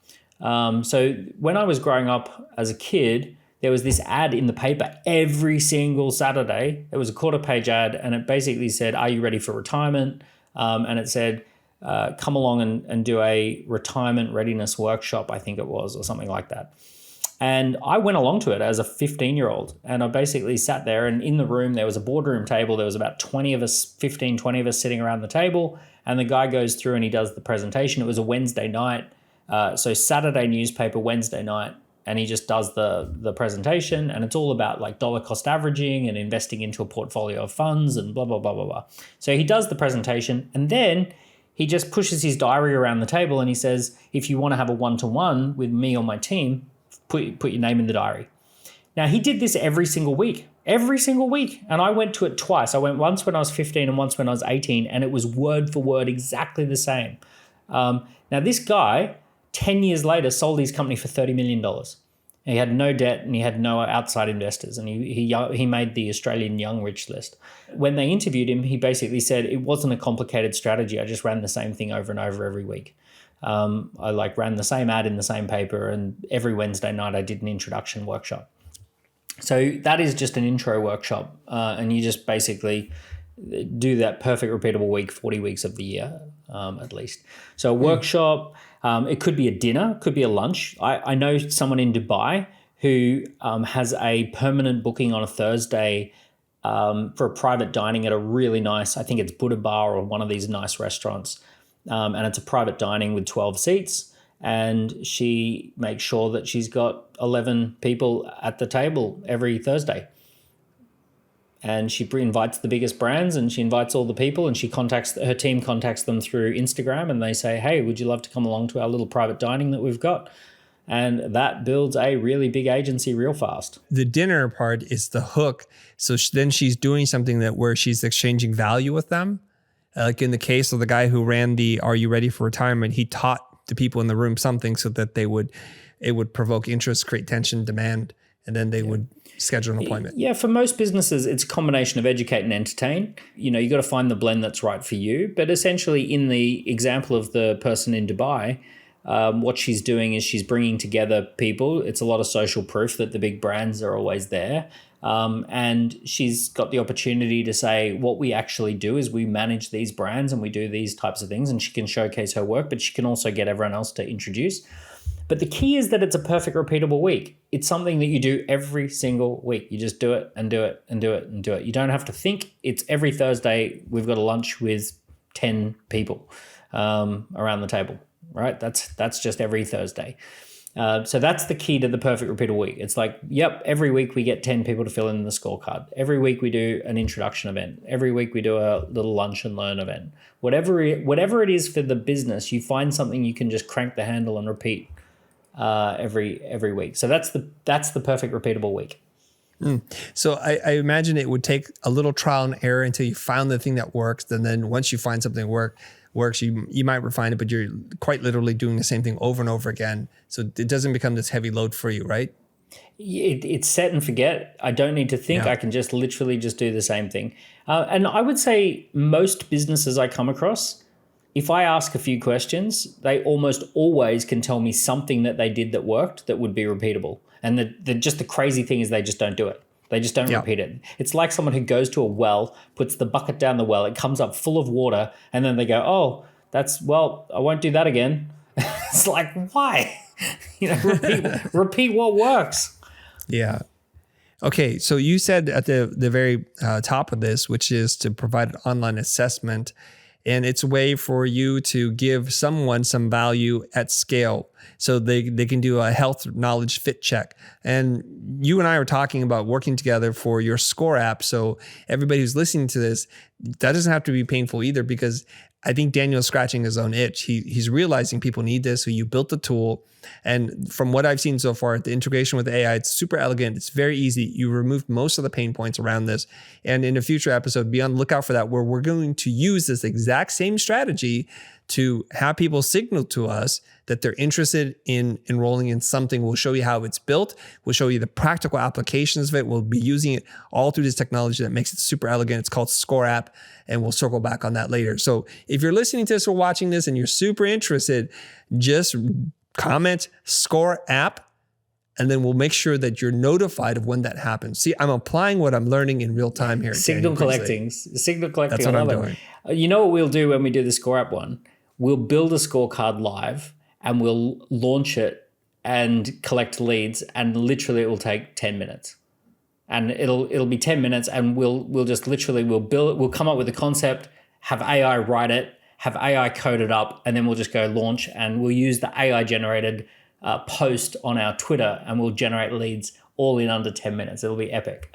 So when I was growing up as a kid, there was this ad in the paper every single Saturday. It was a 1/4-page ad, and it basically said, "Are you ready for retirement?" And it said, "Come along and do a retirement readiness workshop," I think it was, or something like that. And I went along to it as a 15-year-old, and I basically sat there, and in the room there was a boardroom table. There was about 20 of us, 15, 20 of us sitting around the table, and the guy goes through and he does the presentation. It was a Wednesday night, so Saturday newspaper, Wednesday night, and he just does the presentation, and it's all about like dollar cost averaging and investing into a portfolio of funds and blah, blah, blah, blah, blah. So he does the presentation, and then he just pushes his diary around the table and he says, if you want to have a one-to-one with me or my team, put your name in the diary. Now, he did this every single week. And I went to it twice. I went once when I was 15 and once when I was 18, and it was word for word exactly the same. Now, this guy, 10 years later, sold his company for $30 million. He had no debt and he had no outside investors, and he made the Australian Young Rich list. When they interviewed him, he basically said, it wasn't a complicated strategy. I just ran the same thing over and over every week. I ran the same ad in the same paper, and every Wednesday night I did an introduction workshop. So that is just an intro workshop, and you just basically do that perfect repeatable week, 40 weeks of the year, at least. So a workshop, it could be a dinner, could be a lunch. I know someone in Dubai who has a permanent booking on a Thursday for a private dining at a really nice, I think it's Buddha Bar or one of these nice restaurants. And it's a private dining with 12 seats. And she makes sure that she's got 11 people at the table every Thursday. And she invites the biggest brands, and she invites all the people, and her team contacts them through Instagram, and they say, hey, would you love to come along to our little private dining that we've got? And that builds a really big agency real fast. The dinner part is the hook. So then she's doing something where she's exchanging value with them. Like in the case of the guy who ran the Are You Ready for Retirement, he taught the people in the room something so that it would provoke interest, create tension, demand, and then they would schedule an appointment. Yeah, for most businesses, it's a combination of educate and entertain. You got to find the blend that's right for you. But essentially, in the example of the person in Dubai, what she's doing is she's bringing together people. It's a lot of social proof that the big brands are always there. And she's got the opportunity to say, what we actually do is we manage these brands and we do these types of things, and she can showcase her work, but she can also get everyone else to introduce. But the key is that it's a perfect repeatable week. It's something that you do every single week. You just do it and do it and do it and do it. You don't have to think. It's every Thursday we've got a lunch with 10 people around the table, right? That's just every Thursday. So that's the key to the perfect repeatable week. It's like, yep, every week we get 10 people to fill in the scorecard. Every week we do an introduction event. Every week we do a little lunch and learn event. Whatever it is for the business, you find something you can just crank the handle and repeat every week. So that's the perfect repeatable week. So I imagine it would take a little trial and error until you found the thing that works. And then once you find something works, you might refine it, but you're quite literally doing the same thing over and over again. So it doesn't become this heavy load for you, right? It's set and forget. I don't need to think. Yeah. I can just literally just do the same thing. And I would say most businesses I come across, if I ask a few questions, they almost always can tell me something that they did that worked that would be repeatable. And the crazy thing is they just don't do it. They just don't repeat it. It's like someone who goes to a well, puts the bucket down the well, it comes up full of water, and then they go, oh, I won't do that again. It's like, why? Repeat what works. Yeah. Okay. So you said at the very top of this, which is to provide an online assessment, and it's a way for you to give someone some value at scale so they can do a health knowledge fit check. And you and I are talking about working together for your Score app. So everybody who's listening to this, that doesn't have to be painful either, because I think Daniel's scratching his own itch. He's realizing people need this. So you built the tool. And from what I've seen so far, the integration with AI, it's super elegant. It's very easy. You removed most of the pain points around this. And in a future episode, be on the lookout for that, where we're going to use this exact same strategy to have people signal to us that they're interested in enrolling in something. We'll show you how it's built. We'll show you the practical applications of it. We'll be using it all through this technology that makes it super elegant. It's called Score app, and we'll circle back on that later. So if you're listening to this or watching this and you're super interested, just comment Score app, and then we'll make sure that you're notified of when that happens. See, I'm applying what I'm learning in real time here. Signal collecting. That's what I'm doing. You know what we'll do when we do the Score app one? We'll build a scorecard live and we'll launch it and collect leads, and literally it will take 10 minutes. And it'll be 10 minutes, and we'll come up with a concept, have AI write it, have AI code it up, and then we'll just go launch, and we'll use the AI generated post on our Twitter, and we'll generate leads all in under 10 minutes. It'll be epic.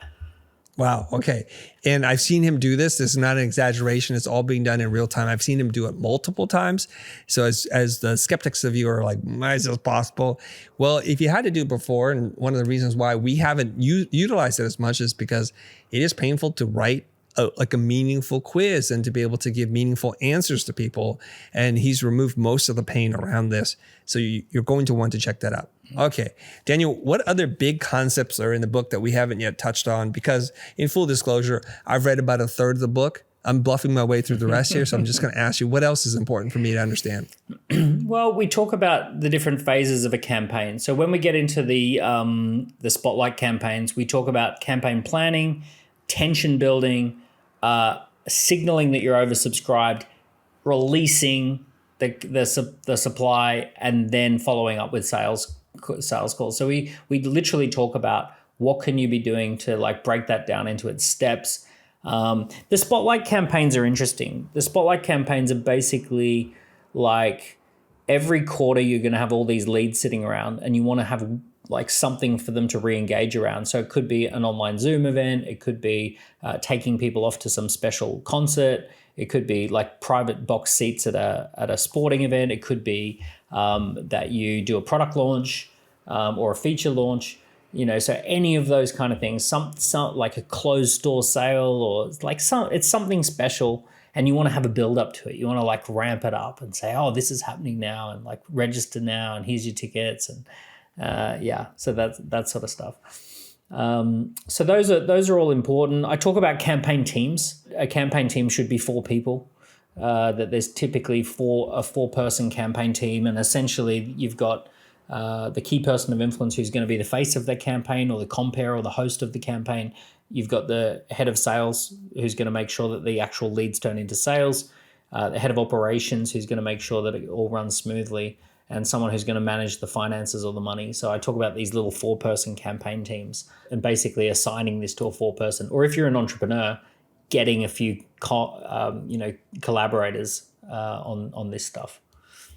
Wow. Okay. And I've seen him do this. This is not an exaggeration. It's all being done in real time. I've seen him do it multiple times. So as the skeptics of you are like, why is this possible? Well, if you had to do it before, and one of the reasons why we haven't utilized it as much is because it is painful to write a meaningful quiz and to be able to give meaningful answers to people. And he's removed most of the pain around this. So you're going to want to check that out. Okay. Daniel, what other big concepts are in the book that we haven't yet touched on? Because in full disclosure, I've read about a third of the book. I'm bluffing my way through the rest here. So I'm just going to ask you, what else is important for me to understand? Well, we talk about the different phases of a campaign. So when we get into the spotlight campaigns, we talk about campaign planning, tension building, signaling that you're oversubscribed, releasing the supply, and then following up with sales calls. So we literally talk about what can you be doing to like break that down into its steps. The spotlight campaigns are interesting. The spotlight campaigns are basically like every quarter you're going to have all these leads sitting around, and you want to have like something for them to re-engage around. So it could be an online Zoom event. It could be taking people off to some special concert. It could be like private box seats at a sporting event. It could be that you do a product launch or a feature launch. So any of those kind of things, some like a closed store sale, or it's something special, and you want to have a build up to it. You want to like ramp it up and say, oh, this is happening now, and like register now, and here's your tickets, and so that sort of stuff. So those are all important. I talk about campaign teams. A campaign team should be 4 people. That there's typically a 4-person campaign team, and essentially you've got the key person of influence who's going to be the face of the campaign, or the compere, or the host of the campaign. You've got the head of sales who's going to make sure that the actual leads turn into sales. The head of operations who's going to make sure that it all runs smoothly, and someone who's going to manage the finances or the money. So I talk about these little 4-person campaign teams, and basically assigning this to a 4-person. Or if you're an entrepreneur, getting a few collaborators on this stuff.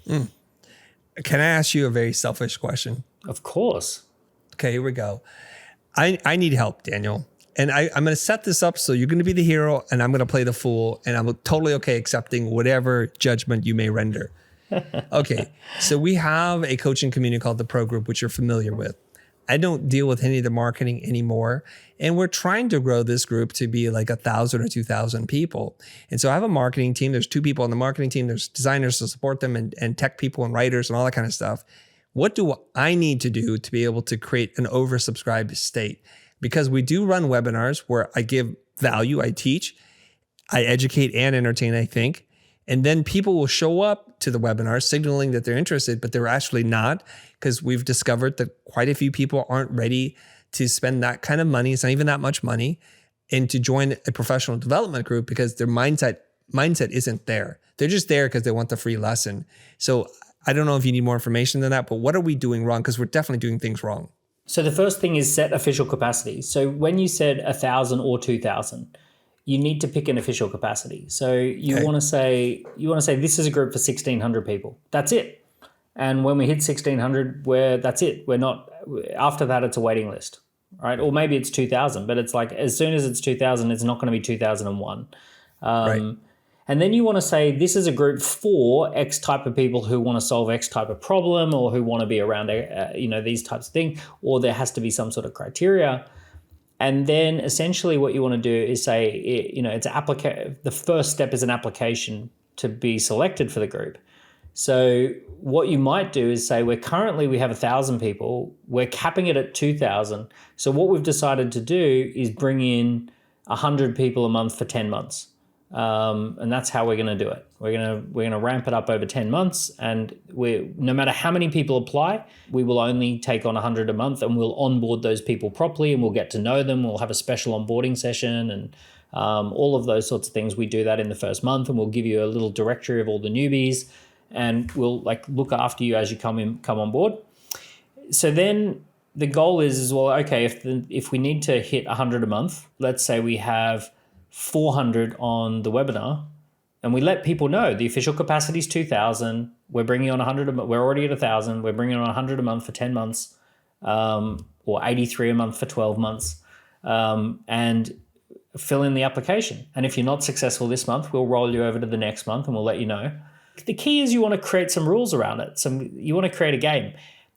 Can I ask you a very selfish question? Of course. Okay, here we go. I need help, Daniel. And I'm going to set this up so you're going to be the hero and I'm going to play the fool, and I'm totally okay accepting whatever judgment you may render. Okay, so we have a coaching community called the Pro Group, which you're familiar with. I don't deal with any of the marketing anymore. And we're trying to grow this group to be like 1,000 or 2,000 people. And so I have a marketing team. There's 2 people on the marketing team. There's designers to support them, and tech people and writers and all that kind of stuff. What do I need to do to be able to create an oversubscribed state? Because we do run webinars where I give value, I teach, I educate and entertain, I think. And then people will show up to the webinar signaling that they're interested, but they're actually not, because we've discovered that quite a few people aren't ready to spend that kind of money. It's not even that much money, and to join a professional development group because their mindset isn't there. They're just there because they want the free lesson. So I don't know if you need more information than that, but what are we doing wrong? Because we're definitely doing things wrong. So the first thing is set official capacity. So when you said 1,000 or 2,000, you need to pick an official capacity. So you want to say this is a group for 1,600 people. That's it. And when we hit 1,600, that's it. We're not, after that, it's a waiting list, right? Or maybe it's 2,000, but it's like as soon as it's 2,000, it's not going to be 2,001. Right. And then you want to say this is a group for X type of people who want to solve X type of problem, or who want to be around, these types of things, or there has to be some sort of criteria. And then essentially what you want to do is say, it's the first step is an application to be selected for the group. So what you might do is say, we have 1,000 people, we're capping it at 2,000. So what we've decided to do is bring in 100 people a month for 10 months. And that's how we're going to do it. We're going to ramp it up over 10 months, and no matter how many people apply, we will only take on 100 a month, and we'll onboard those people properly, and we'll get to know them. We'll have a special onboarding session, and all of those sorts of things. We do that in the first month, and we'll give you a little directory of all the newbies, and we'll look after you as you come on board. So then the goal is well, okay, if we need to hit 100 a month, let's say we have 400 on the webinar, and we let people know the official capacity is 2,000. We're bringing on 100. We're already at 1,000. We're bringing on 100 a month for 10 months, or 83 a month for 12 months, and fill in the application. And if you're not successful this month, we'll roll you over to the next month, and we'll let you know. The key is you want to create some rules around it. You want to create a game,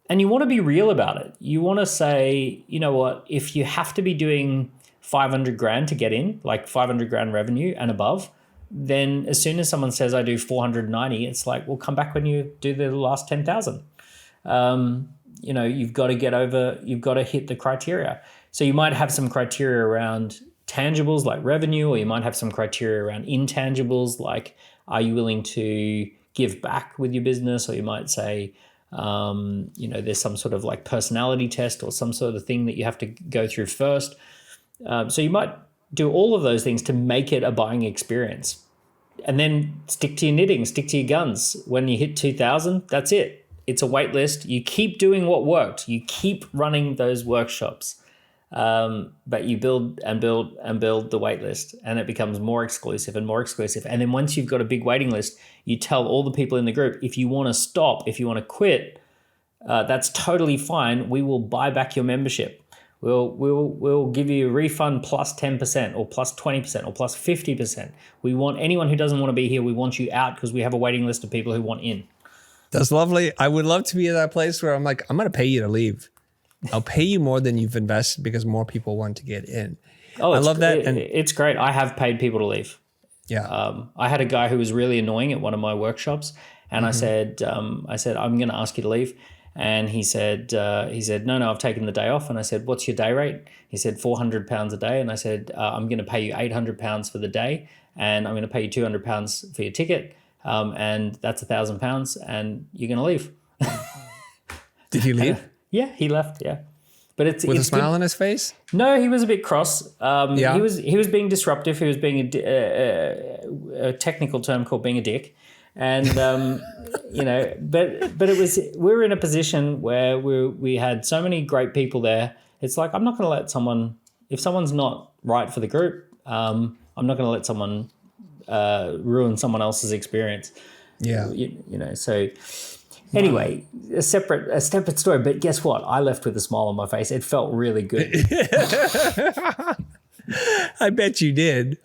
and you want to be real about it. You want to say, you know what, if you have to be doing 500 grand to get in, like 500 grand revenue and above, then as soon as someone says I do 490, it's like, well, come back when you do the last 10,000. You've got to hit the criteria. So you might have some criteria around tangibles like revenue, or you might have some criteria around intangibles like, are you willing to give back with your business? Or you might say, there's some sort of like personality test or some sort of thing that you have to go through first. So you might do all of those things to make it a buying experience, and then stick to your knitting, stick to your guns. When you hit 2,000, that's it. It's a wait list. You keep doing what worked. You keep running those workshops, but you build and build and build the wait list, and it becomes more exclusive and more exclusive. And then once you've got a big waiting list, you tell all the people in the group, if you want to stop, if you want to quit, that's totally fine. We will buy back your membership. We'll give you a refund plus 10% or plus 20% or plus 50%. We want anyone who doesn't want to be here, we want you out, because we have a waiting list of people who want in. That's lovely. I would love to be at that place where I'm like, I'm going to pay you to leave. I'll pay you more than you've invested because more people want to get in. Oh, I love that. And it's great. I have paid people to leave. Yeah. I had a guy who was really annoying at one of my workshops, and I said, I'm going to ask you to leave. And he said, no, I've taken the day off. And I said, what's your day rate? He said, £400 a day. And I said, I'm going to pay you £800 for the day, and I'm going to pay you £200 for your ticket. And that's £1,000, and you're going to leave. Did he leave? Yeah, he left. Yeah. But it's with a smile on his face? No, he was a bit cross. Yeah. He was being disruptive. He was being a technical term called being a dick. And, but we were in a position where we had so many great people there. It's like, I'm not going to let someone, if someone's not right for the group, I'm not going to let someone ruin someone else's experience. Yeah. So anyway, a separate story, but guess what? I left with a smile on my face. It felt really good. I bet you did.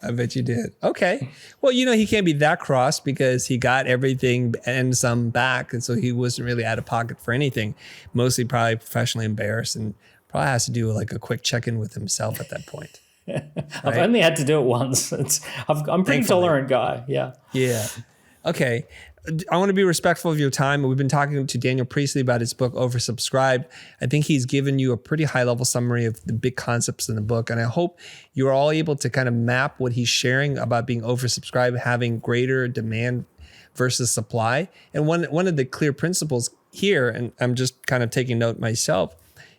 Okay. Well, he can't be that cross because he got everything and some back. And so he wasn't really out of pocket for anything, mostly probably professionally embarrassed, and probably has to do like a quick check-in with himself at that point. I've only had to do it once. I'm a pretty tolerant guy. Yeah. Yeah. Okay. I want to be respectful of your time. We've been talking to Daniel Priestley about his book, Oversubscribed. I think he's given you a pretty high level summary of the big concepts in the book. And I hope you're all able to kind of map what he's sharing about being oversubscribed, having greater demand versus supply. And one of the clear principles here, and I'm just kind of taking note myself,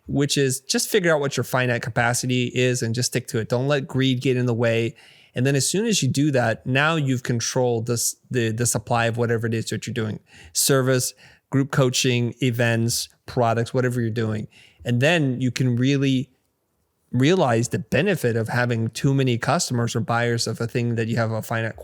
which is just figure out what your finite capacity is and just stick to it. Don't let greed get in the way. And then as soon as you do that, now you've controlled the supply of whatever it is that you're doing. Service, group coaching, events, products, whatever you're doing. And then you can really realize the benefit of having too many customers or buyers of a thing that you have a finite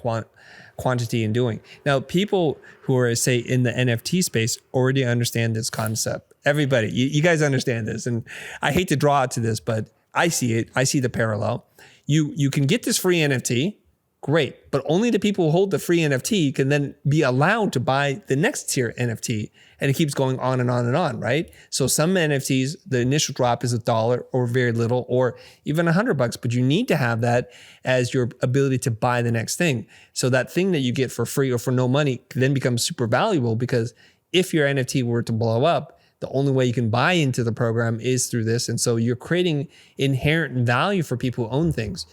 quantity in doing. Now, people who are, say, in the NFT space already understand this concept. Everybody, you guys understand this. And I hate to draw out to this, but I see it. I see the parallel. You can get this free NFT, great, but only the people who hold the free NFT can then be allowed to buy the next tier NFT. And it keeps going on and on and on, right? So some NFTs, the initial drop is $1 or very little, or even $100, but you need to have that as your ability to buy the next thing. So that thing that you get for free or for no money then becomes super valuable, because if your NFT were to blow up, the only way you can buy into the program is through this. And so you're creating inherent value for people who own things.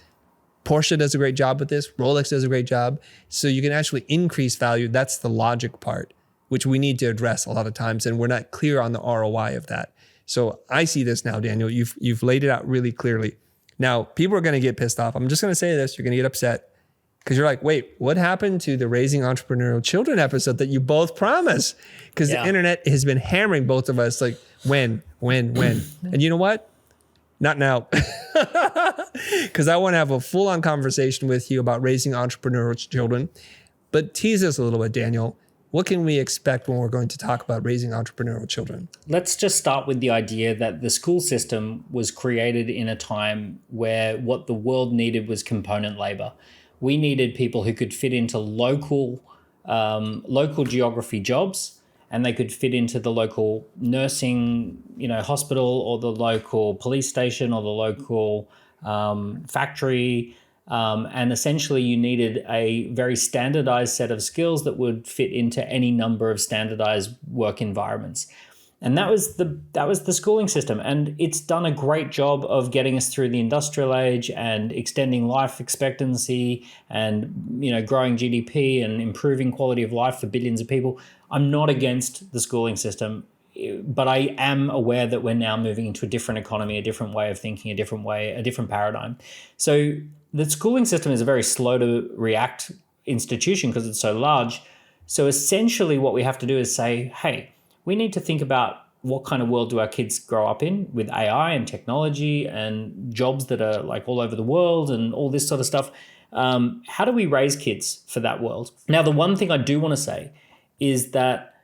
Porsche does a great job with this. Rolex does a great job. So you can actually increase value. That's the logic part, which we need to address a lot of times. And we're not clear on the ROI of that. So I see this now, Daniel. You've laid it out really clearly. Now, people are going to get pissed off. I'm just going to say this. You're going to get upset because you're like, wait, what happened to the Raising Entrepreneurial Children episode that you both promised? Because the internet has been hammering both of us like, when? And you know what? Not now. Because I want to have a full-on conversation with you about raising entrepreneurial children. But tease us a little bit, Daniel. What can we expect when we're going to talk about raising entrepreneurial children? Let's just start with the idea that the school system was created in a time where what the world needed was component labor. We needed people who could fit into local geography jobs, and they could fit into the local nursing, hospital, or the local police station, or the local factory. And essentially you needed a very standardized set of skills that would fit into any number of standardized work environments. And that was the schooling system. And it's done a great job of getting us through the industrial age and extending life expectancy and, growing GDP and improving quality of life for billions of people. I'm not against the schooling system, but I am aware that we're now moving into a different economy, a different way of thinking, a different paradigm. So the schooling system is a very slow to react institution because it's so large. So essentially what we have to do is say, hey, we need to think about what kind of world do our kids grow up in with AI and technology and jobs that are like all over the world and all this sort of stuff. How do we raise kids for that world? Now, the one thing I do want to say is that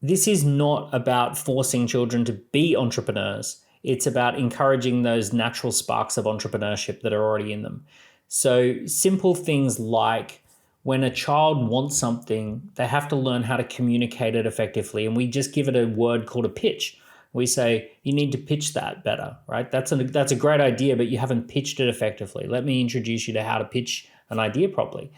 this is not about forcing children to be entrepreneurs. It's about encouraging those natural sparks of entrepreneurship that are already in them. So simple things like when a child wants something, they have to learn how to communicate it effectively. And we just give it a word called a pitch. We say, you need to pitch that better, right? That's a great idea, but you haven't pitched it effectively. Let me introduce you to how to pitch an idea properly.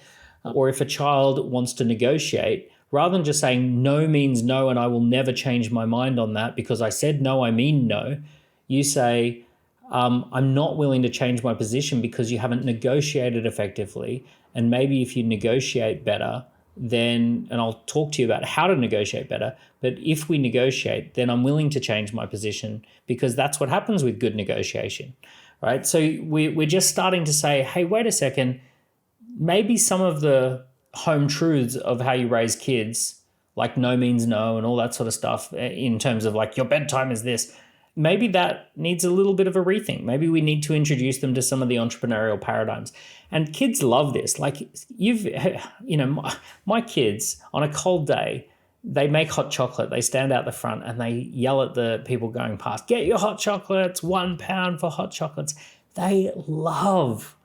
Or if a child wants to negotiate, rather than just saying no means no and I will never change my mind on that because I said no, I mean no, you say, I'm not willing to change my position because you haven't negotiated effectively. And maybe if you negotiate better, then, and I'll talk to you about how to negotiate better, but if we negotiate, then I'm willing to change my position because that's what happens with good negotiation, right? So we're just starting to say, hey, wait a second, maybe some of the home truths of how you raise kids, like no means no and all that sort of stuff in terms of like your bedtime is this, maybe that needs a little bit of a rethink. Maybe we need to introduce them to some of the entrepreneurial paradigms. And kids love this. Like my kids on a cold day, they make hot chocolate. They stand out the front and they yell at the people going past, get your hot chocolates, £1 for hot chocolates. They love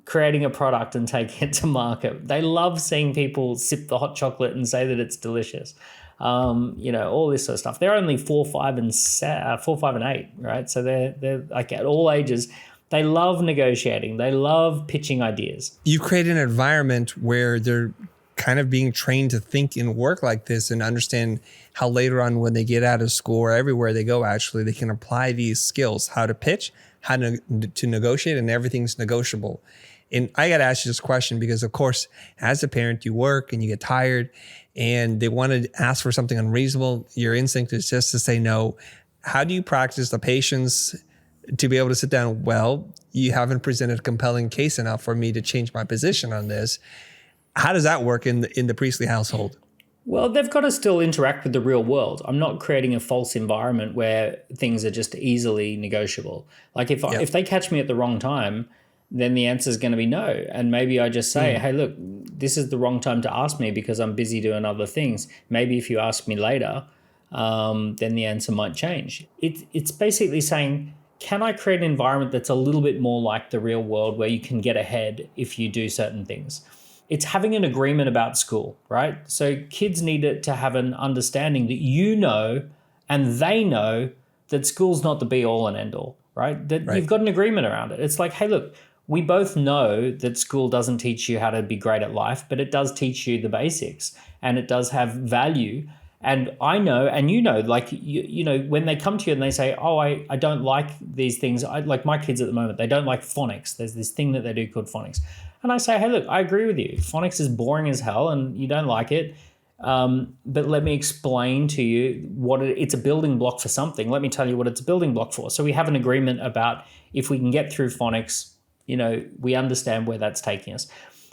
creating a product and taking it to market. They love seeing people sip the hot chocolate and say that it's delicious. All this sort of stuff. They're only 4, 5, and 8, right? So they're like at all ages. They love negotiating. They love pitching ideas. You create an environment where they're kind of being trained to think and work like this and understand how later on when they get out of school or everywhere they go, actually, they can apply these skills, how to pitch, how to negotiate, and everything's negotiable. And I got to ask you this question because, of course, as a parent, you work and you get tired and they want to ask for something unreasonable. Your instinct is just to say no. How do you practice the patience to be able to sit down? Well, you haven't presented a compelling case enough for me to change my position on this. How does that work in the Priestley household? Well, they've got to still interact with the real world. I'm not creating a false environment where things are just easily negotiable. Like if they catch me at the wrong time, then the answer is going to be no. And maybe I just say, hey, look, this is the wrong time to ask me because I'm busy doing other things. Maybe if you ask me later, then the answer might change. It's basically saying, can I create an environment that's a little bit more like the real world where you can get ahead if you do certain things? It's having an agreement about school, right? So kids need to have an understanding that you know and they know that school's not the be all and end all, right? That you've got an agreement around it. It's like, hey, look, we both know that school doesn't teach you how to be great at life, but it does teach you the basics and it does have value. And I know, and you know, like, you know, when they come to you and they say, oh, I don't like these things. Like my kids at the moment, they don't like phonics. There's this thing that they do called phonics. And I say, hey, look, I agree with you. Phonics is boring as hell and you don't like it. But let me explain to you what it's a building block for something. Let me tell you what it's a building block for. So we have an agreement about if we can get through phonics, you know, we understand where that's taking us.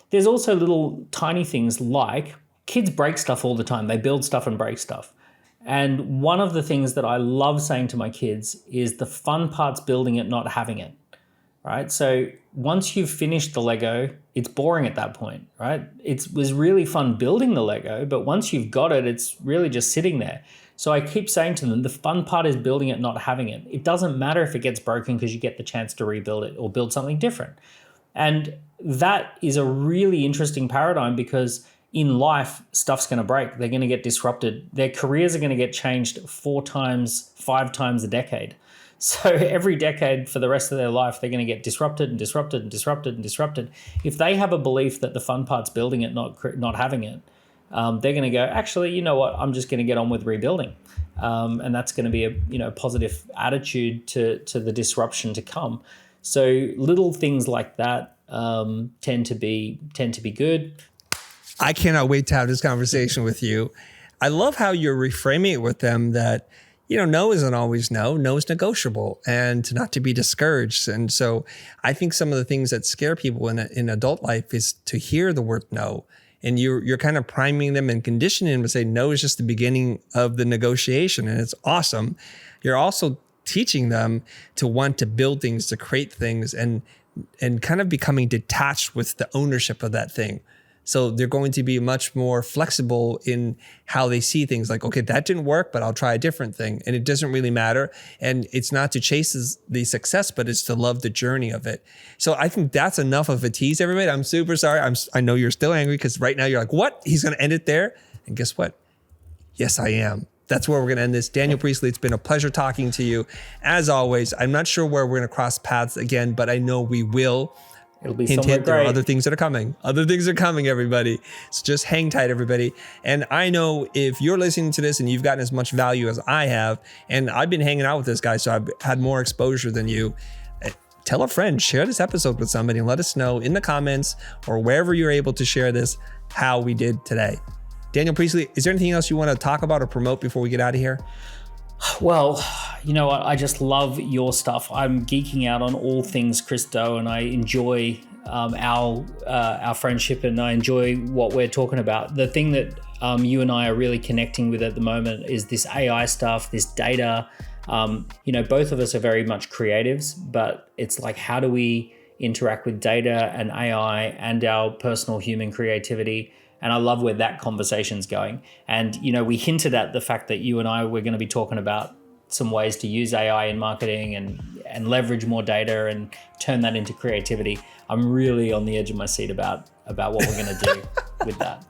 There's also little tiny things like kids break stuff all the time. They build stuff and break stuff. And one of the things that I love saying to my kids is the fun part's building it, not having it, right? So once you've finished the Lego, it's boring at that point, right? It was really fun building the Lego, but once you've got it, it's really just sitting there. So I keep saying to them, the fun part is building it, not having it. It doesn't matter if it gets broken because you get the chance to rebuild it or build something different. And that is a really interesting paradigm because in life, stuff's going to break. They're going to get disrupted. Their careers are going to get changed 4 times, 5 times a decade. So every decade for the rest of their life, they're going to get disrupted and disrupted and disrupted and disrupted. If they have a belief that the fun part's building it, not having it, they're going to go, actually, you know what? I'm just going to get on with rebuilding. And that's going to be a positive attitude to the disruption to come. So little things like that tend to be good. I cannot wait to have this conversation with you. I love how you're reframing it with them that, you know, no isn't always no. No is negotiable and not to be discouraged. And so I think some of the things that scare people in adult life is to hear the word no. And you're kind of priming them and conditioning them to say no is just the beginning of the negotiation. And it's awesome. You're also teaching them to want to build things, to create things, and kind of becoming detached with the ownership of that thing. So they're going to be much more flexible in how they see things like, okay, that didn't work, but I'll try a different thing. And it doesn't really matter. And it's not to chase the success, but it's to love the journey of it. So I think that's enough of a tease, everybody. I'm super sorry. I know you're still angry because right now you're like, what? He's going to end it there? And guess what? Yes, I am. That's where we're going to end this. Daniel Priestley, it's been a pleasure talking to you. As always, I'm not sure where we're going to cross paths again, but I know we will. It'll be hint, somewhere hint, there are great. other things that are coming. Other things are coming, everybody. So just hang tight, everybody. And I know if you're listening to this and you've gotten as much value as I have, and I've been hanging out with this guy, so I've had more exposure than you, tell a friend, share this episode with somebody, and let us know in the comments or wherever you're able to share this, how we did today. Daniel Priestley, is there anything else you want to talk about or promote before we get out of here? Well, you know what? I just love your stuff. I'm geeking out on all things Christo, and I enjoy our friendship, and I enjoy what we're talking about. The thing that you and I are really connecting with at the moment is this AI stuff, this data. Both of us are very much creatives, but it's like, how do we interact with data and AI and our personal human creativity? And I love where that conversation's going. And, we hinted at the fact that you and I were going to be talking about some ways to use AI in marketing and leverage more data and turn that into creativity. I'm really on the edge of my seat about what we're going to do with that.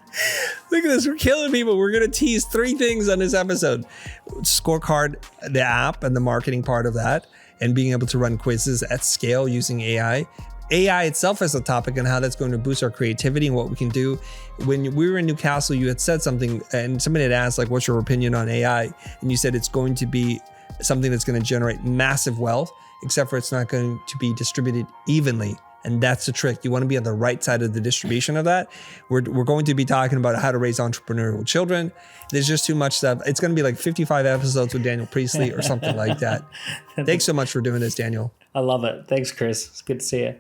Look at this. We're killing people. We're going to tease 3 things on this episode. Scorecard, the app and the marketing part of that, and being able to run quizzes at scale using AI. AI itself as a topic and how that's going to boost our creativity and what we can do. When we were in Newcastle, you had said something and somebody had asked, like, what's your opinion on AI? And you said it's going to be something that's going to generate massive wealth, except for it's not going to be distributed evenly. And that's the trick. You want to be on the right side of the distribution of that. We're going to be talking about how to raise entrepreneurial children. There's just too much stuff. It's going to be like 55 episodes with Daniel Priestley or something like that. Thanks so much for doing this, Daniel. I love it. Thanks, Chris. It's good to see you.